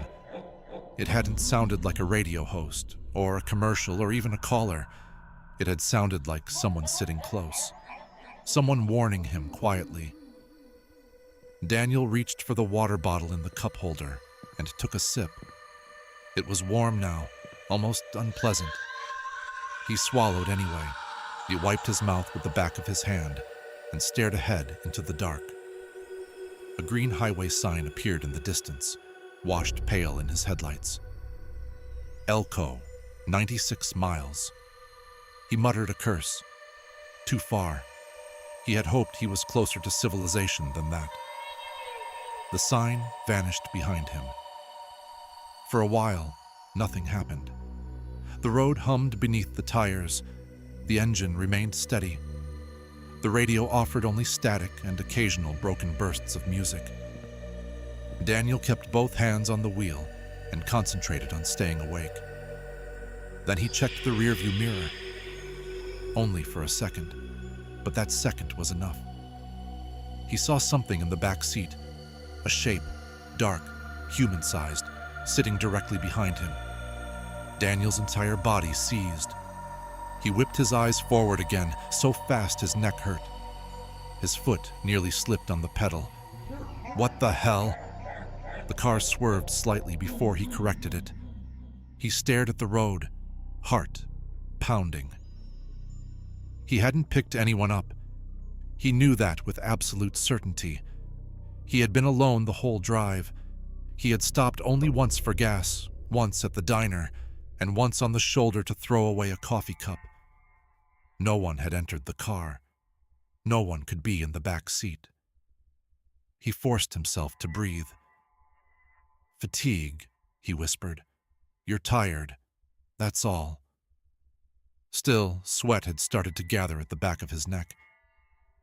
It hadn't sounded like a radio host, or a commercial, or even a caller. It had sounded like someone sitting close. Someone warning him quietly. Daniel reached for the water bottle in the cup holder and took a sip. It was warm now, almost unpleasant. He swallowed anyway. He wiped his mouth with the back of his hand and stared ahead into the dark. A green highway sign appeared in the distance, washed pale in his headlights. Elko, 96 miles. He muttered a curse. Too far. He had hoped he was closer to civilization than that. The sign vanished behind him. For a while, nothing happened. The road hummed beneath the tires. The engine remained steady. The radio offered only static and occasional broken bursts of music. Daniel kept both hands on the wheel and concentrated on staying awake. Then he checked the rearview mirror. Only for a second, but that second was enough. He saw something in the back seat, a shape, dark, human-sized, sitting directly behind him. Daniel's entire body seized. He whipped his eyes forward again, so fast his neck hurt. His foot nearly slipped on the pedal. What the hell? The car swerved slightly before he corrected it. He stared at the road, heart pounding. He hadn't picked anyone up. He knew that with absolute certainty. He had been alone the whole drive. He had stopped only once for gas, once at the diner, and once on the shoulder to throw away a coffee cup. No one had entered the car. No one could be in the back seat. He forced himself to breathe. "Fatigue," he whispered. "You're tired. That's all." Still, sweat had started to gather at the back of his neck.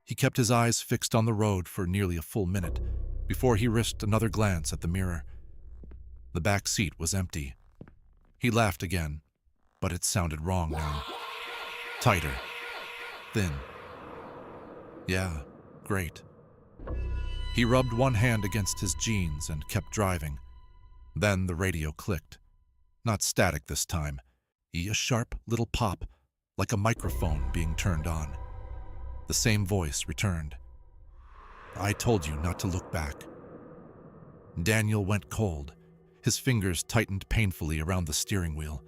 He kept his eyes fixed on the road for nearly a full minute before he risked another glance at the mirror. The back seat was empty. He laughed again, but it sounded wrong now. Tighter. Thin. Yeah, great. He rubbed one hand against his jeans and kept driving. Then the radio clicked. Not static this time. A sharp little pop, like a microphone being turned on. The same voice returned. "I told you not to look back." Daniel went cold. His fingers tightened painfully around the steering wheel.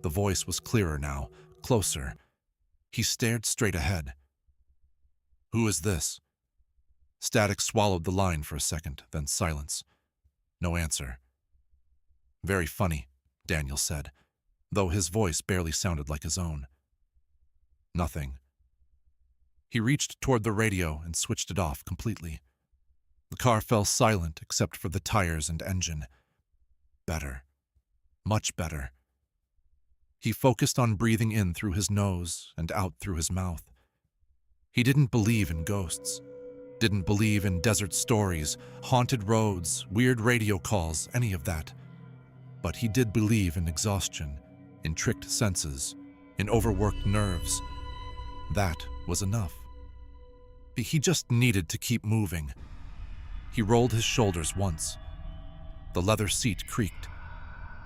The voice was clearer now, closer. He stared straight ahead. "Who is this?" Static swallowed the line for a second, then silence. No answer. "Very funny," Daniel said, though his voice barely sounded like his own. Nothing. He reached toward the radio and switched it off completely. The car fell silent except for the tires and engine. Better. Much better. He focused on breathing in through his nose and out through his mouth. He didn't believe in ghosts. Didn't believe in desert stories, haunted roads, weird radio calls, any of that. But he did believe in exhaustion, in tricked senses, in overworked nerves. That was enough. He just needed to keep moving. He rolled his shoulders once. The leather seat creaked,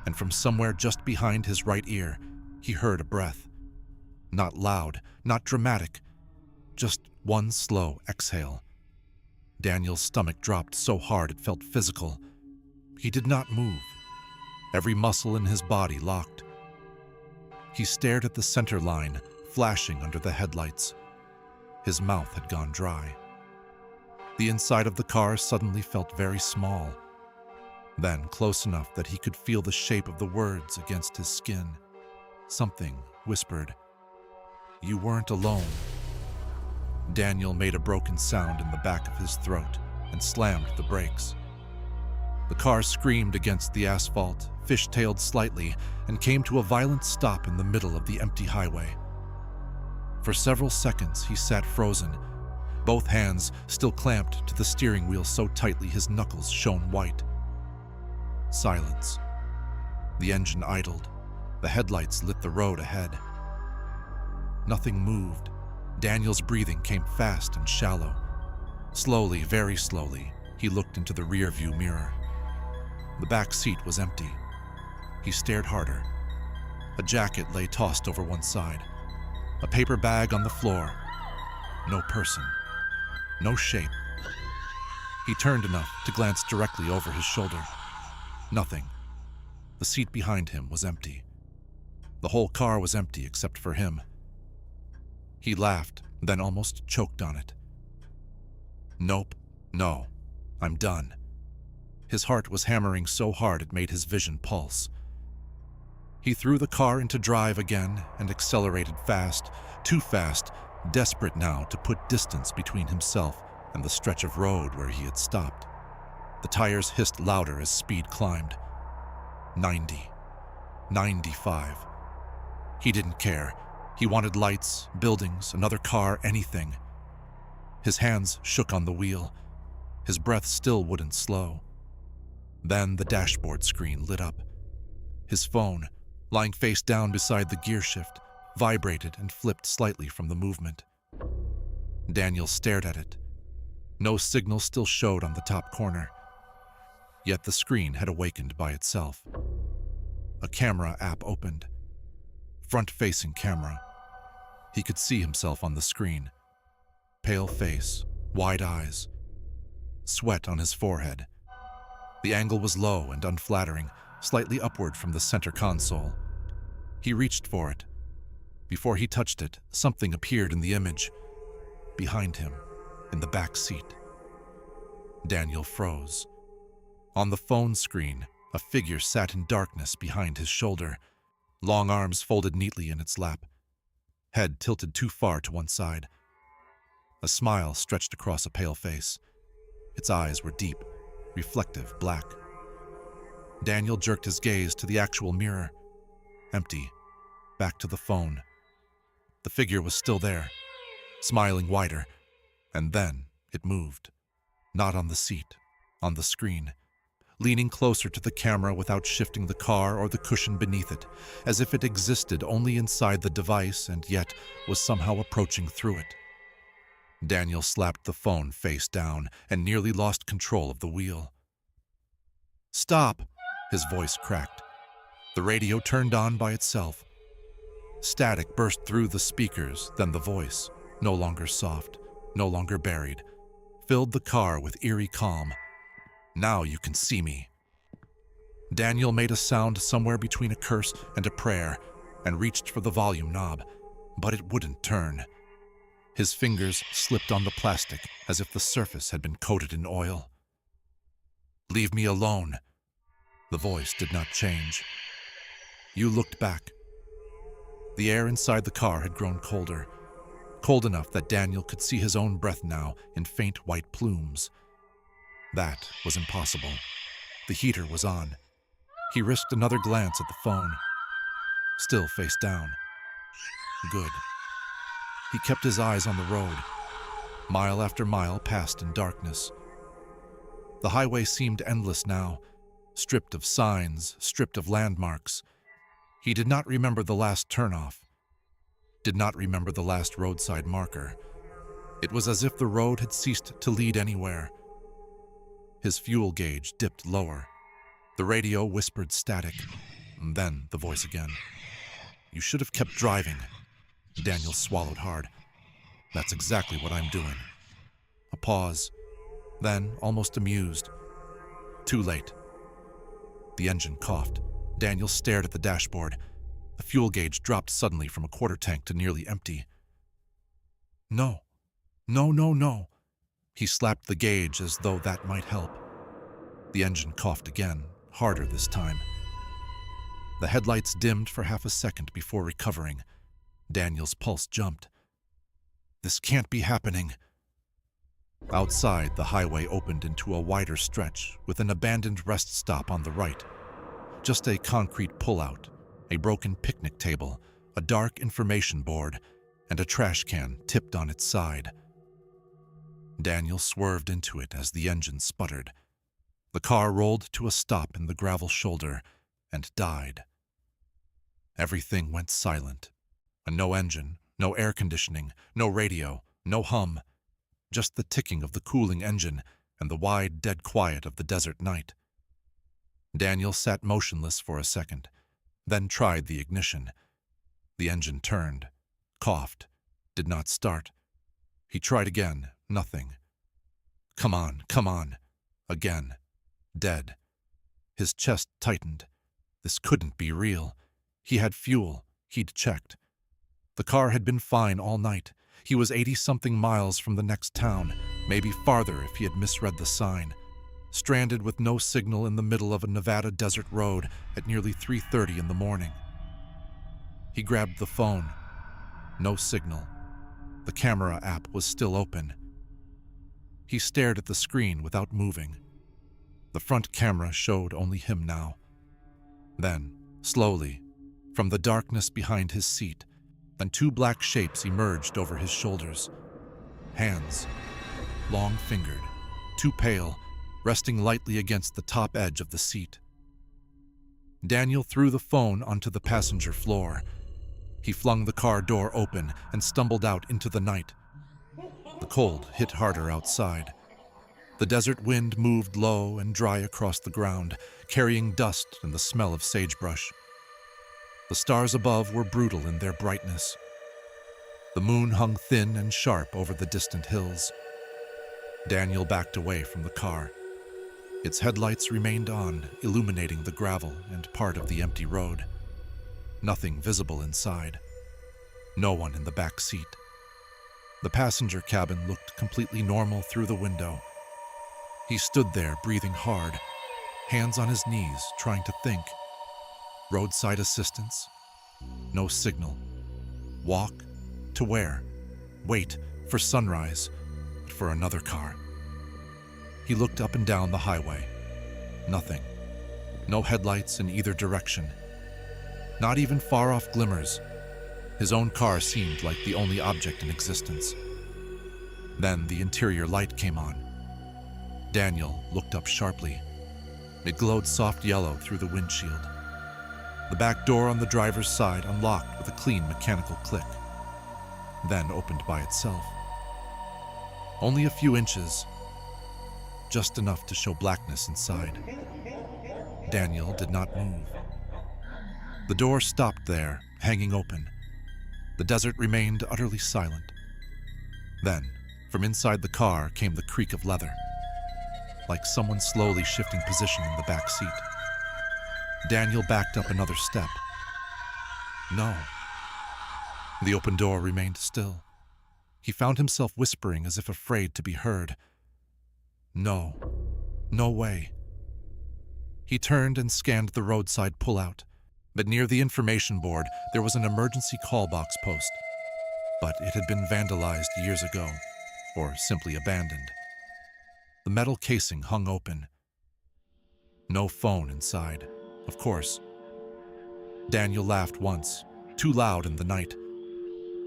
and from somewhere just behind his right ear, he heard a breath. Not loud, not dramatic, just one slow exhale. Daniel's stomach dropped so hard it felt physical. He did not move. Every muscle in his body locked. He stared at the center line, flashing under the headlights. His mouth had gone dry. The inside of the car suddenly felt very small. Then close enough that he could feel the shape of the words against his skin. Something whispered, "You weren't alone." Daniel made a broken sound in the back of his throat and slammed the brakes. The car screamed against the asphalt, fishtailed slightly, and came to a violent stop in the middle of the empty highway. For several seconds he sat frozen, both hands still clamped to the steering wheel so tightly his knuckles shone white. Silence. The engine idled. The headlights lit the road ahead. Nothing moved. Daniel's breathing came fast and shallow. Slowly, very slowly, he looked into the rear-view mirror. The back seat was empty. He stared harder. A jacket lay tossed over one side. A paper bag on the floor. No person. No shape. He turned enough to glance directly over his shoulder. Nothing. The seat behind him was empty. The whole car was empty except for him. He laughed, then almost choked on it. Nope. No. I'm done. His heart was hammering so hard it made his vision pulse. He threw the car into drive again and accelerated fast, too fast, desperate now to put distance between himself and the stretch of road where he had stopped. The tires hissed louder as speed climbed. 90. 95. He didn't care. He wanted lights, buildings, another car, anything. His hands shook on the wheel. His breath still wouldn't slow. Then the dashboard screen lit up. His phone, lying face down beside the gear shift, vibrated and flipped slightly from the movement. Daniel stared at it. No signal still showed on the top corner. Yet the screen had awakened by itself. A camera app opened. Front-facing camera. He could see himself on the screen. Pale face, wide eyes, sweat on his forehead. The angle was low and unflattering, slightly upward from the center console. He reached for it. Before he touched it, something appeared in the image. Behind him, in the back seat. Daniel froze. On the phone screen, a figure sat in darkness behind his shoulder, long arms folded neatly in its lap, head tilted too far to one side. A smile stretched across a pale face. Its eyes were deep, reflective, black. Daniel jerked his gaze to the actual mirror. Empty. Back to the phone. The figure was still there, smiling wider, and then it moved. Not on the seat, on the screen, leaning closer to the camera without shifting the car or the cushion beneath it, as if it existed only inside the device and yet was somehow approaching through it. Daniel slapped the phone face down and nearly lost control of the wheel. "Stop!" His voice cracked. The radio turned on by itself. Static burst through the speakers, then the voice, no longer soft, no longer buried, filled the car with eerie calm. "Now you can see me." Daniel made a sound somewhere between a curse and a prayer and reached for the volume knob, but it wouldn't turn. His fingers slipped on the plastic as if the surface had been coated in oil. "Leave me alone." The voice did not change. You looked back. The air inside the car had grown colder, cold enough that Daniel could see his own breath now in faint white plumes. That was impossible. The heater was on. He risked another glance at the phone. Still face down. Good. He kept his eyes on the road. Mile after mile passed in darkness. The highway seemed endless now, stripped of signs, stripped of landmarks. He did not remember the last turnoff, did not remember the last roadside marker. It was as if the road had ceased to lead anywhere. His fuel gauge dipped lower. The radio whispered static, and then the voice again. "You should have kept driving." Daniel swallowed hard. "That's exactly what I'm doing." A pause, then almost amused. Too late. The engine coughed. Daniel stared at the dashboard. The fuel gauge dropped suddenly from a quarter tank to nearly empty. No. No, no, no. He slapped the gauge as though that might help. The engine coughed again, harder this time. The headlights dimmed for half a second before recovering. Daniel's pulse jumped. This can't be happening. Outside, the highway opened into a wider stretch with an abandoned rest stop on the right. Just a concrete pullout, a broken picnic table, a dark information board, and a trash can tipped on its side. Daniel swerved into it as the engine sputtered. The car rolled to a stop in the gravel shoulder and died. Everything went silent. No engine, no air conditioning, no radio, no hum. Just the ticking of the cooling engine and the wide, dead quiet of the desert night. Daniel sat motionless for a second, then tried the ignition. The engine turned, coughed, did not start. He tried again, nothing. Come on, come on. Again. Dead. His chest tightened. This couldn't be real. He had fuel. He'd checked. The car had been fine all night. He was 80-something miles from the next town, maybe farther if he had misread the sign. Stranded with no signal in the middle of a Nevada desert road at nearly 3:30 in the morning. He grabbed the phone. No signal. The camera app was still open. He stared at the screen without moving. The front camera showed only him now. Then, slowly, from the darkness behind his seat, and two black shapes emerged over his shoulders. Hands, long-fingered, too pale, resting lightly against the top edge of the seat. Daniel threw the phone onto the passenger floor. He flung the car door open and stumbled out into the night. The cold hit harder outside. The desert wind moved low and dry across the ground, carrying dust and the smell of sagebrush. The stars above were brutal in their brightness. The moon hung thin and sharp over the distant hills. Daniel backed away from the car. Its headlights remained on, illuminating the gravel and part of the empty road. Nothing visible inside. No one in the back seat. The passenger cabin looked completely normal through the window. He stood there, breathing hard, hands on his knees, trying to think. Roadside assistance? No signal. Walk? To where? Wait for sunrise, for another car. He looked up and down the highway. Nothing. No headlights in either direction. Not even far-off glimmers. His own car seemed like the only object in existence. Then the interior light came on. Daniel looked up sharply. It glowed soft yellow through the windshield. The back door on the driver's side unlocked with a clean mechanical click, then opened by itself. Only a few inches, just enough to show blackness inside. Daniel did not move. The door stopped there, hanging open. The desert remained utterly silent. Then, from inside the car came the creak of leather, like someone slowly shifting position in the back seat. Daniel backed up another step. No. The open door remained still. He found himself whispering as if afraid to be heard. No. No way. He turned and scanned the roadside pullout, but near the information board there was an emergency call box post. But it had been vandalized years ago, or simply abandoned. The metal casing hung open. No phone inside, of course. Daniel laughed once, too loud in the night.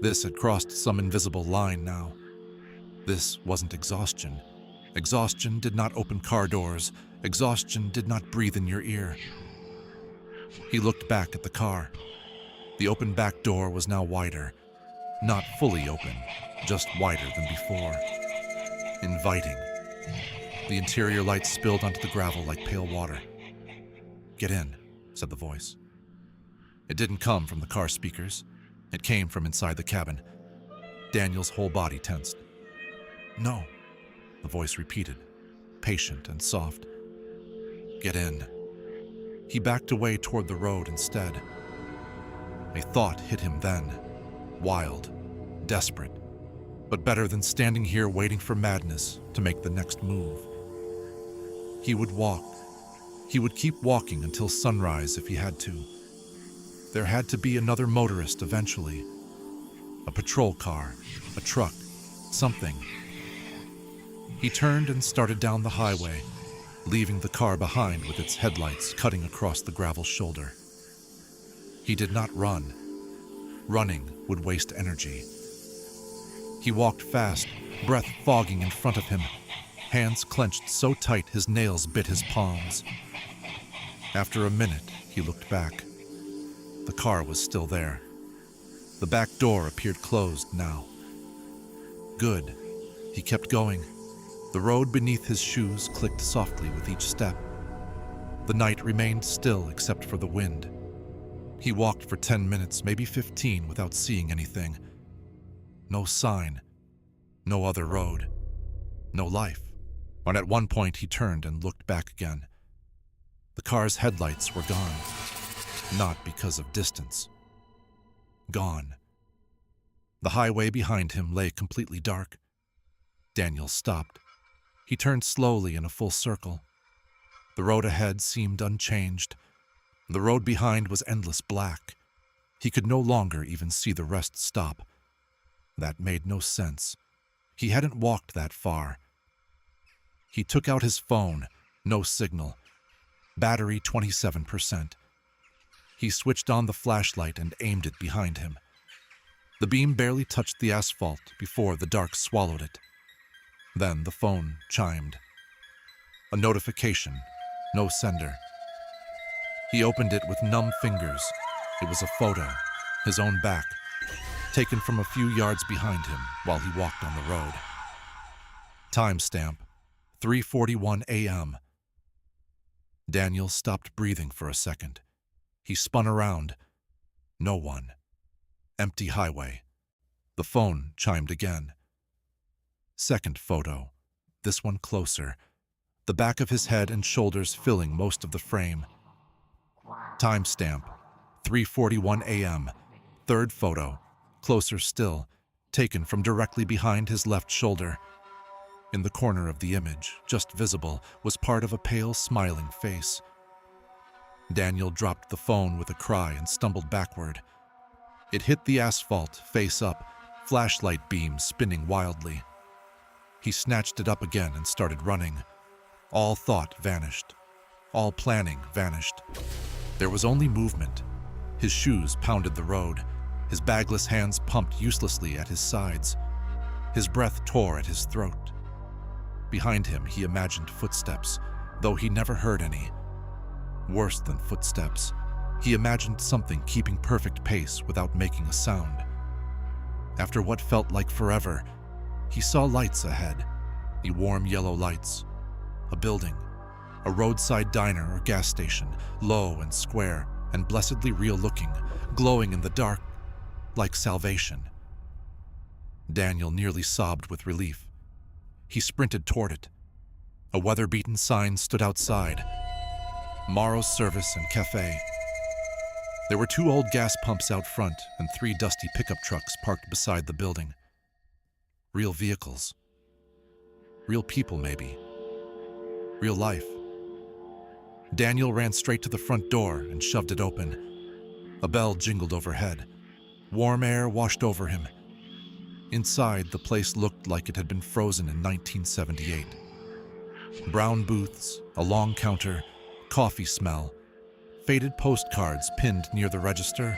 This had crossed some invisible line now. This wasn't exhaustion. Exhaustion did not open car doors. Exhaustion did not breathe in your ear. He looked back at the car. The open back door was now wider. Not fully open, just wider than before. Inviting. The interior light spilled onto the gravel like pale water. "Get in," said the voice. It didn't come from the car speakers. It came from inside the cabin. Daniel's whole body tensed. "No," the voice repeated, patient and soft. "Get in." He backed away toward the road instead. A thought hit him then, wild, desperate, but better than standing here waiting for madness to make the next move. He would walk. He would keep walking until sunrise if he had to. There had to be another motorist eventually. A patrol car, a truck, something. He turned and started down the highway, leaving the car behind with its headlights cutting across the gravel shoulder. He did not run. Running would waste energy. He walked fast, breath fogging in front of him, hands clenched so tight his nails bit his palms. After a minute, he looked back. The car was still there. The back door appeared closed now. Good. He kept going. The road beneath his shoes clicked softly with each step. The night remained still except for the wind. He walked for 10 minutes, maybe 15, without seeing anything. No sign. No other road. No life. And at one point he turned and looked back again. The car's headlights were gone. Not because of distance. Gone. The highway behind him lay completely dark. Daniel stopped. He turned slowly in a full circle. The road ahead seemed unchanged. The road behind was endless black. He could no longer even see the rest stop. That made no sense. He hadn't walked that far. He took out his phone. No signal. Battery 27%. He switched on the flashlight and aimed it behind him. The beam barely touched the asphalt before the dark swallowed it. Then the phone chimed. A notification. No sender. He opened it with numb fingers. It was a photo, his own back, taken from a few yards behind him while he walked on the road. Timestamp, 3:41 a.m. Daniel stopped breathing for a second. He spun around. No one. Empty highway. The phone chimed again. Second photo. This one closer. The back of his head and shoulders filling most of the frame. Timestamp, 3:41 a.m. Third photo. Closer still. Taken from directly behind his left shoulder. In the corner of the image, just visible, was part of a pale, smiling face. Daniel dropped the phone with a cry and stumbled backward. It hit the asphalt, face up, flashlight beams spinning wildly. He snatched it up again and started running. All thought vanished. All planning vanished. There was only movement. His shoes pounded the road. His bagless hands pumped uselessly at his sides. His breath tore at his throat. Behind him, he imagined footsteps, though he never heard any. Worse than footsteps, he imagined something keeping perfect pace without making a sound. After what felt like forever, he saw lights ahead, the warm yellow lights. A building, a roadside diner or gas station, low and square and blessedly real-looking, glowing in the dark like salvation. Daniel nearly sobbed with relief. He sprinted toward it. A weather-beaten sign stood outside. Morrow's Service and Cafe. There were 2 old gas pumps out front and 3 dusty pickup trucks parked beside the building. Real vehicles. Real people, maybe. Real life. Daniel ran straight to the front door and shoved it open. A bell jingled overhead. Warm air washed over him. Inside, the place looked like it had been frozen in 1978. Brown booths, a long counter, coffee smell, faded postcards pinned near the register,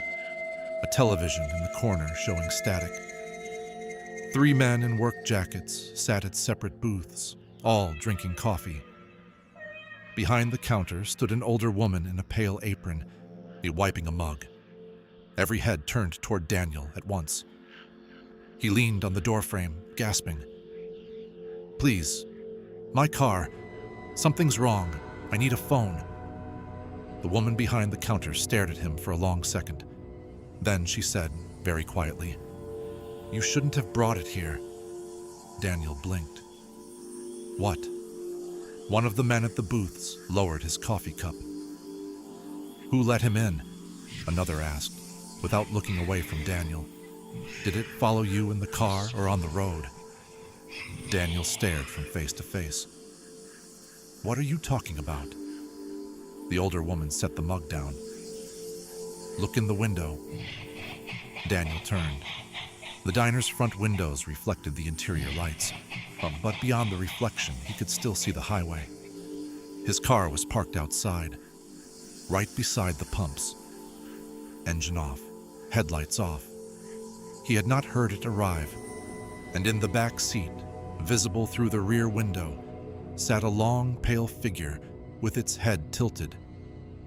a television in the corner showing static. 3 men in work jackets sat at separate booths, all drinking coffee. Behind the counter stood an older woman in a pale apron, wiping a mug. Every head turned toward Daniel at once. He leaned on the doorframe, gasping. "Please, my car. Something's wrong. I need a phone." The woman behind the counter stared at him for a long second. Then she said, very quietly, "You shouldn't have brought it here." Daniel blinked. "What?" One of the men at the booths lowered his coffee cup. "Who let him in?" another asked, without looking away from Daniel. "Did it follow you in the car or on the road?" Daniel stared from face to face. "What are you talking about?" The older woman set the mug down. "Look in the window." Daniel turned. The diner's front windows reflected the interior lights, but beyond the reflection, he could still see the highway. His car was parked outside, right beside the pumps. Engine off, headlights off. He had not heard it arrive. And in the back seat, visible through the rear window, sat a long, pale figure with its head tilted,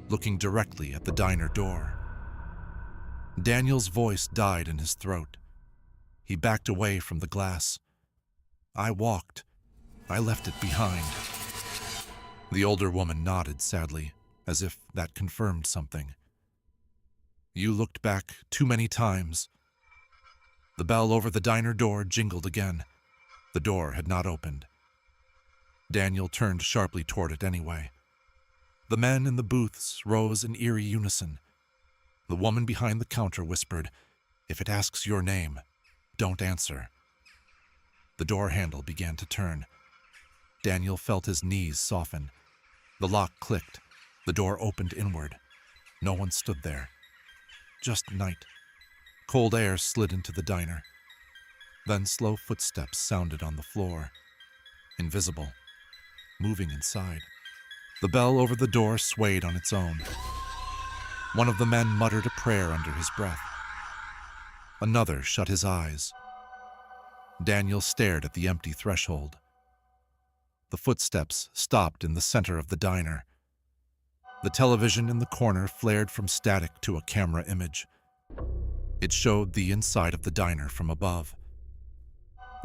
looking directly at the diner door. Daniel's voice died in his throat. He backed away from the glass. I walked. I left it behind. The older woman nodded sadly, as if that confirmed something. You looked back too many times. The bell over the diner door jingled again. The door had not opened. Daniel turned sharply toward it anyway. The men in the booths rose in eerie unison. The woman behind the counter whispered, "If it asks your name, don't answer." The door handle began to turn. Daniel felt his knees soften. The lock clicked. The door opened inward. No one stood there. Just night. Cold air slid into the diner. Then slow footsteps sounded on the floor. Invisible. Moving inside. The bell over the door swayed on its own. One of the men muttered a prayer under his breath. Another shut his eyes. Daniel stared at the empty threshold. The footsteps stopped in the center of the diner. The television in the corner flared from static to a camera image. It showed the inside of the diner from above.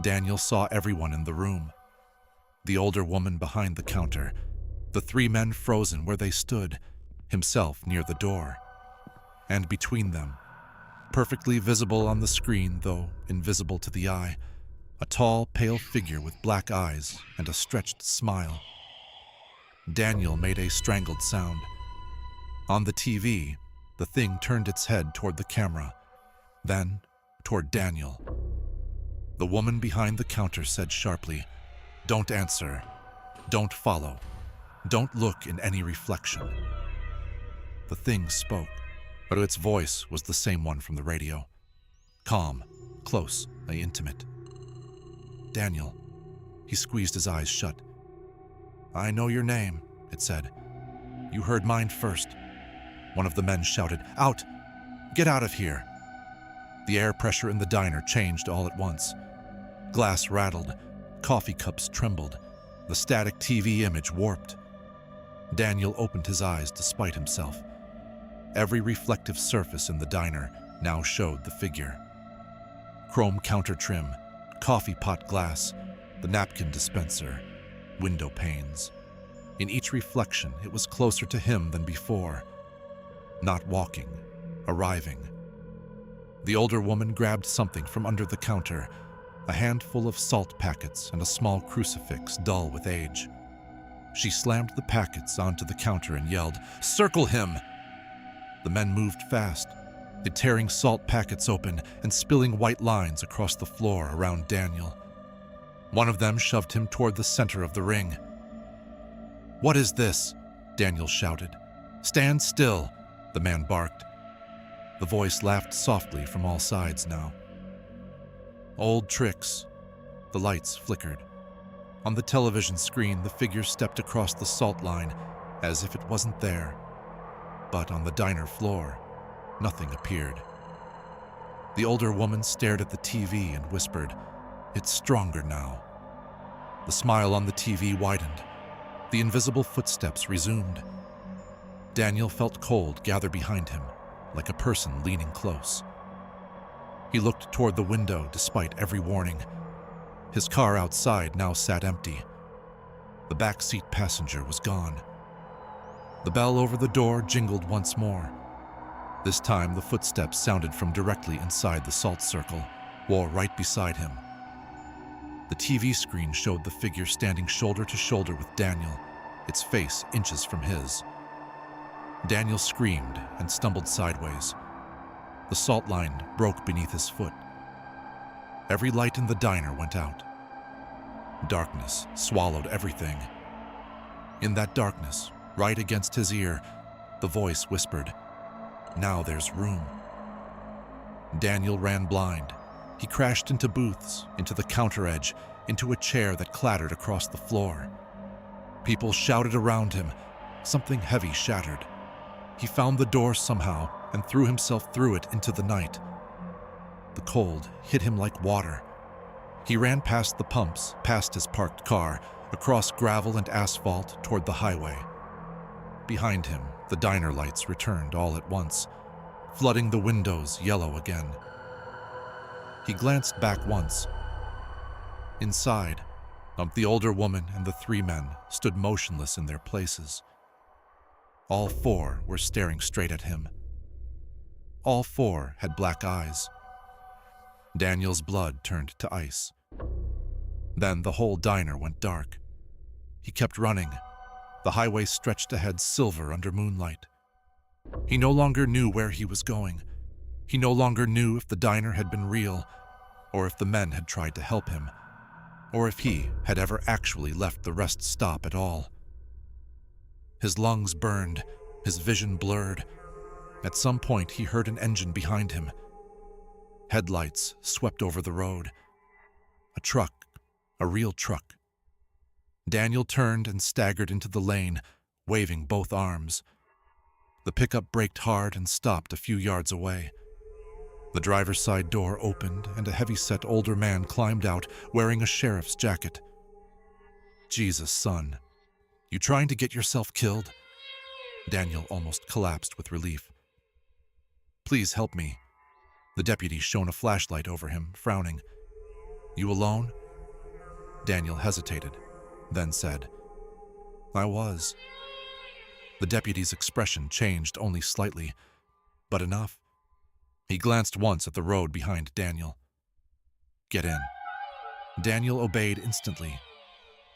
Daniel saw everyone in the room. The older woman behind the counter, the three men frozen where they stood, himself near the door. And between them, perfectly visible on the screen though invisible to the eye, a tall, pale figure with black eyes and a stretched smile. Daniel made a strangled sound. On the TV, the thing turned its head toward the camera, then toward Daniel. The woman behind the counter said sharply, "Don't answer. Don't follow. Don't look in any reflection." The thing spoke, but its voice was the same one from the radio. Calm, close, intimate. Daniel. He squeezed his eyes shut. "I know your name," it said. "You heard mine first." One of the men shouted, "Out! Get out of here!" The air pressure in the diner changed all at once. Glass rattled, coffee cups trembled, the static TV image warped. Daniel opened his eyes despite himself. Every reflective surface in the diner now showed the figure. Chrome counter trim, coffee pot glass, the napkin dispenser, window panes. In each reflection, it was closer to him than before. Not walking, arriving. The older woman grabbed something from under the counter, a handful of salt packets and a small crucifix dull with age. She slammed the packets onto the counter and yelled, "Circle him!" The men moved fast, tearing salt packets open and spilling white lines across the floor around Daniel. One of them shoved him toward the center of the ring. "What is this?" Daniel shouted. "Stand still," the man barked. The voice laughed softly from all sides now. Old tricks. The lights flickered. On the television screen, the figure stepped across the salt line as if it wasn't there. But on the diner floor, nothing appeared. The older woman stared at the TV and whispered, "It's stronger now." The smile on the TV widened. The invisible footsteps resumed. Daniel felt cold gather behind him, like a person leaning close. He looked toward the window despite every warning. His car outside now sat empty. The backseat passenger was gone. The bell over the door jingled once more. This time the footsteps sounded from directly inside the salt circle, or right beside him. The TV screen showed the figure standing shoulder to shoulder with Daniel, its face inches from his. Daniel screamed and stumbled sideways. The salt line broke beneath his foot. Every light in the diner went out. Darkness swallowed everything. In that darkness, right against his ear, the voice whispered, "Now there's room." Daniel ran blind. He crashed into booths, into the counter edge, into a chair that clattered across the floor. People shouted around him. Something heavy shattered. He found the door somehow and threw himself through it into the night. The cold hit him like water. He ran past the pumps, past his parked car, across gravel and asphalt toward the highway. Behind him, the diner lights returned all at once, flooding the windows yellow again. He glanced back once. Inside, the older woman and the three men stood motionless in their places. All four were staring straight at him. All four had black eyes. Daniel's blood turned to ice. Then the whole diner went dark. He kept running. The highway stretched ahead silver under moonlight. He no longer knew where he was going. He no longer knew if the diner had been real, or if the men had tried to help him, or if he had ever actually left the rest stop at all. His lungs burned, his vision blurred. At some point, he heard an engine behind him. Headlights swept over the road. A truck, a real truck. Daniel turned and staggered into the lane, waving both arms. The pickup braked hard and stopped a few yards away. The driver's side door opened and a heavy-set older man climbed out wearing a sheriff's jacket. Jesus, son, you trying to get yourself killed? Daniel almost collapsed with relief. Please help me. The deputy shone a flashlight over him, frowning. You alone? Daniel hesitated, then said, I was. The deputy's expression changed only slightly, but enough. He glanced once at the road behind Daniel. Get in. Daniel obeyed instantly.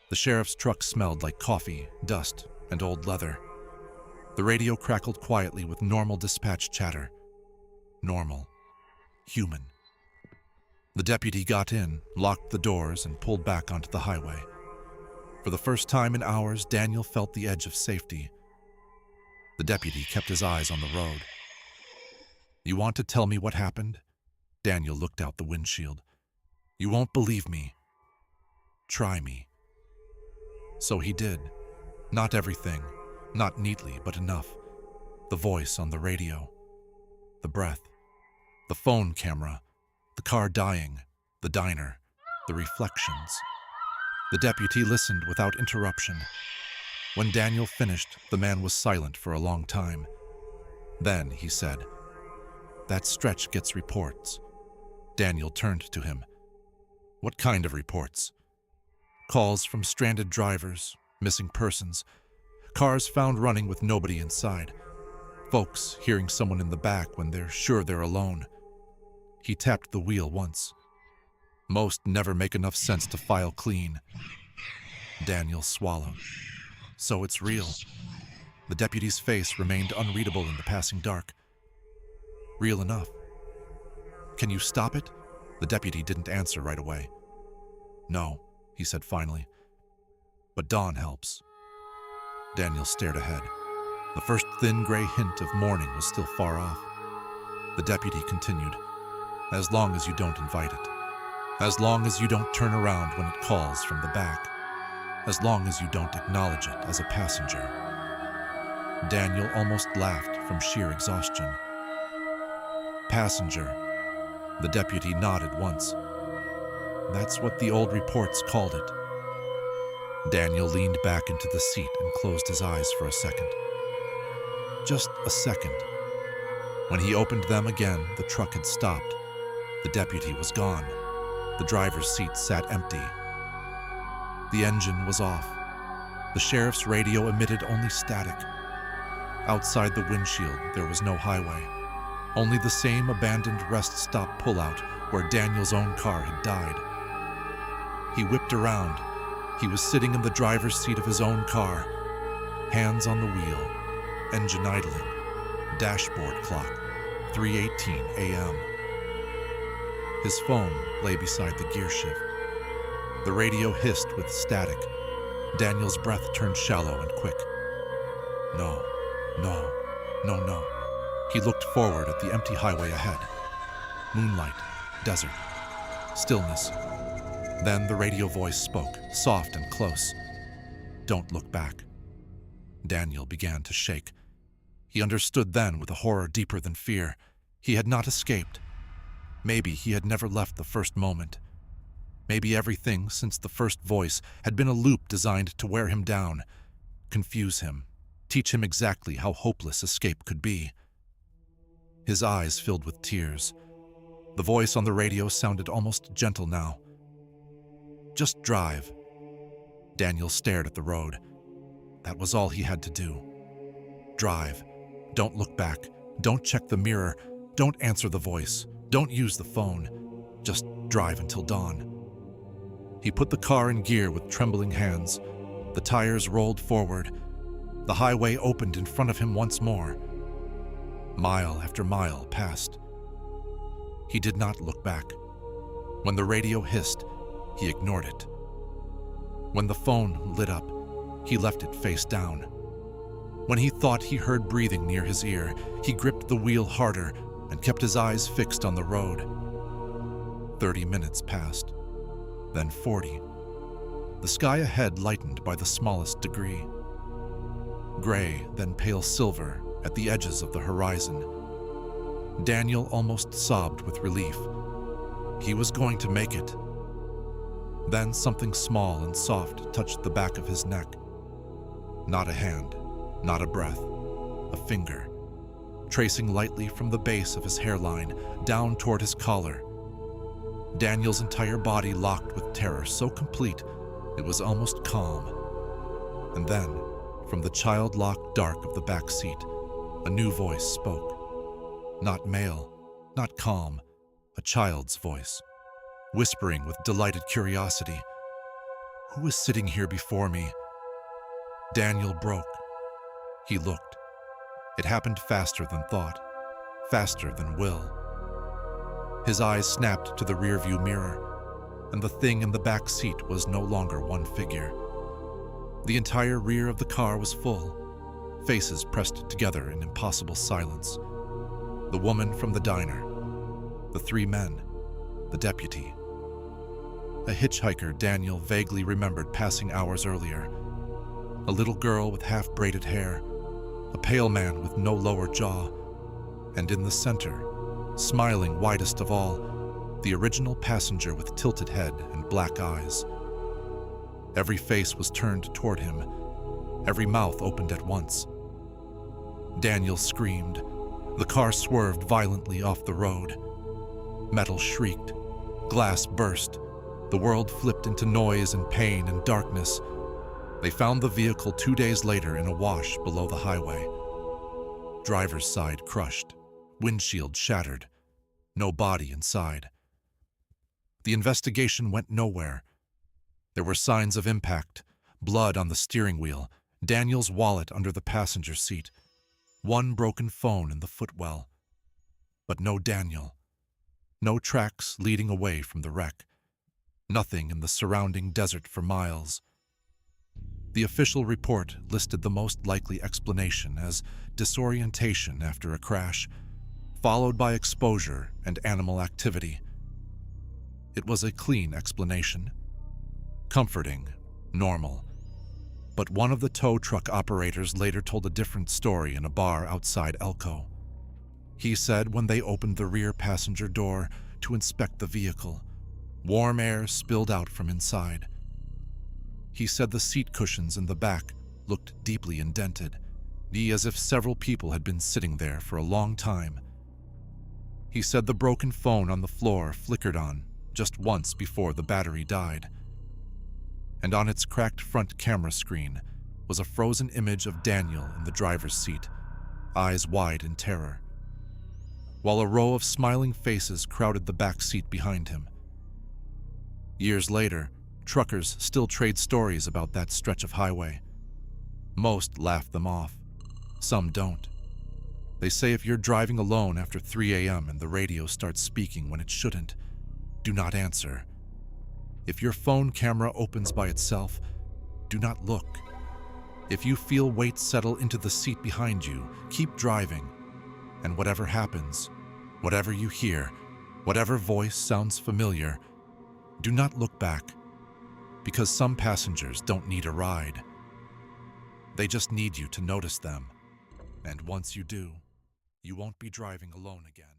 The sheriff's truck smelled like coffee, dust, and old leather. The radio crackled quietly with normal dispatch chatter. Normal. Human. The deputy got in, locked the doors, and pulled back onto the highway. For the first time in hours, Daniel felt the edge of safety. The deputy kept his eyes on the road. You want to tell me what happened? Daniel looked out the windshield. You won't believe me. Try me. So he did. Not everything, not neatly, but enough. The voice on the radio. The breath. The phone camera. The car dying. The diner. The reflections. The deputy listened without interruption. When Daniel finished, the man was silent for a long time. Then he said, That stretch gets reports. Daniel turned to him. What kind of reports? Calls from stranded drivers, missing persons, cars found running with nobody inside, folks hearing someone in the back when they're sure they're alone. He tapped the wheel once. Most never make enough sense to file clean. Daniel swallowed. So it's real. The deputy's face remained unreadable in the passing dark. Real enough. Can you stop it? The deputy didn't answer right away. No, he said finally. But dawn helps. Daniel stared ahead. The first thin gray hint of morning was still far off. The deputy continued. As long as you don't invite it. As long as you don't turn around when it calls from the back. As long as you don't acknowledge it as a passenger. Daniel almost laughed from sheer exhaustion. Passenger. The deputy nodded once. That's what the old reports called it. Daniel leaned back into the seat and closed his eyes for a second. Just a second. When he opened them again, the truck had stopped. The deputy was gone. The driver's seat sat empty. The engine was off. The sheriff's radio emitted only static. Outside the windshield, there was no highway. Only the same abandoned rest stop pullout where Daniel's own car had died. He whipped around. He was sitting in the driver's seat of his own car, hands on the wheel, engine idling, dashboard clock, 3:18 a.m. His phone lay beside the gear shift. The radio hissed with static. Daniel's breath turned shallow and quick. No, no, no, no. He looked forward at the empty highway ahead. Moonlight, desert, stillness. Then the radio voice spoke, soft and close. Don't look back. Daniel began to shake. He understood then with a horror deeper than fear. He had not escaped. Maybe he had never left the first moment. Maybe everything since the first voice had been a loop designed to wear him down, confuse him, teach him exactly how hopeless escape could be. His eyes filled with tears. The voice on the radio sounded almost gentle now. "Just drive." Daniel stared at the road. That was all he had to do. Drive. Don't look back. Don't check the mirror. Don't answer the voice. Don't use the phone. Just drive until dawn. He put the car in gear with trembling hands. The tires rolled forward. The highway opened in front of him once more. Mile after mile passed. He did not look back. When the radio hissed, he ignored it. When the phone lit up, he left it face down. When he thought he heard breathing near his ear, he gripped the wheel harder and kept his eyes fixed on the road. 30 minutes passed, then 40. The sky ahead lightened by the smallest degree. Gray, then pale silver at the edges of the horizon. Daniel almost sobbed with relief. He was going to make it. Then something small and soft touched the back of his neck. Not a hand, not a breath, a finger, tracing lightly from the base of his hairline down toward his collar. Daniel's entire body locked with terror so complete it was almost calm. And then, from the child-locked dark of the back seat, a new voice spoke. Not male, not calm, a child's voice, whispering with delighted curiosity. Who is sitting here before me? Daniel broke. He looked. It happened faster than thought, faster than will. His eyes snapped to the rearview mirror, and the thing in the back seat was no longer one figure. The entire rear of the car was full, faces pressed together in impossible silence. The woman from the diner, the 3 men, the deputy. A hitchhiker Daniel vaguely remembered passing hours earlier. A little girl with half-braided hair, a pale man with no lower jaw, and in the center, smiling widest of all, the original passenger with tilted head and black eyes. Every face was turned toward him, every mouth opened at once. Daniel screamed. The car swerved violently off the road. Metal shrieked. Glass burst. The world flipped into noise and pain and darkness. They found the vehicle 2 days later in a wash below the highway. Driver's side crushed. Windshield shattered. No body inside. The investigation went nowhere. There were signs of impact, blood on the steering wheel, Daniel's wallet under the passenger seat, one broken phone in the footwell. But no Daniel. No tracks leading away from the wreck. Nothing in the surrounding desert for miles. The official report listed the most likely explanation as disorientation after a crash, followed by exposure and animal activity. It was a clean explanation. Comforting, normal. But one of the tow truck operators later told a different story in a bar outside Elko. He said when they opened the rear passenger door to inspect the vehicle, warm air spilled out from inside. He said the seat cushions in the back looked deeply indented, as if several people had been sitting there for a long time. He said the broken phone on the floor flickered on just once before the battery died. And on its cracked front camera screen was a frozen image of Daniel in the driver's seat, eyes wide in terror, while a row of smiling faces crowded the back seat behind him. Years later, truckers still trade stories about that stretch of highway. Most laugh them off. Some don't. They say if you're driving alone after 3 a.m. and the radio starts speaking when it shouldn't, do not answer. If your phone camera opens by itself, do not look. If you feel weight settle into the seat behind you, keep driving. And whatever happens, whatever you hear, whatever voice sounds familiar, do not look back, because some passengers don't need a ride. They just need you to notice them. And once you do, you won't be driving alone again.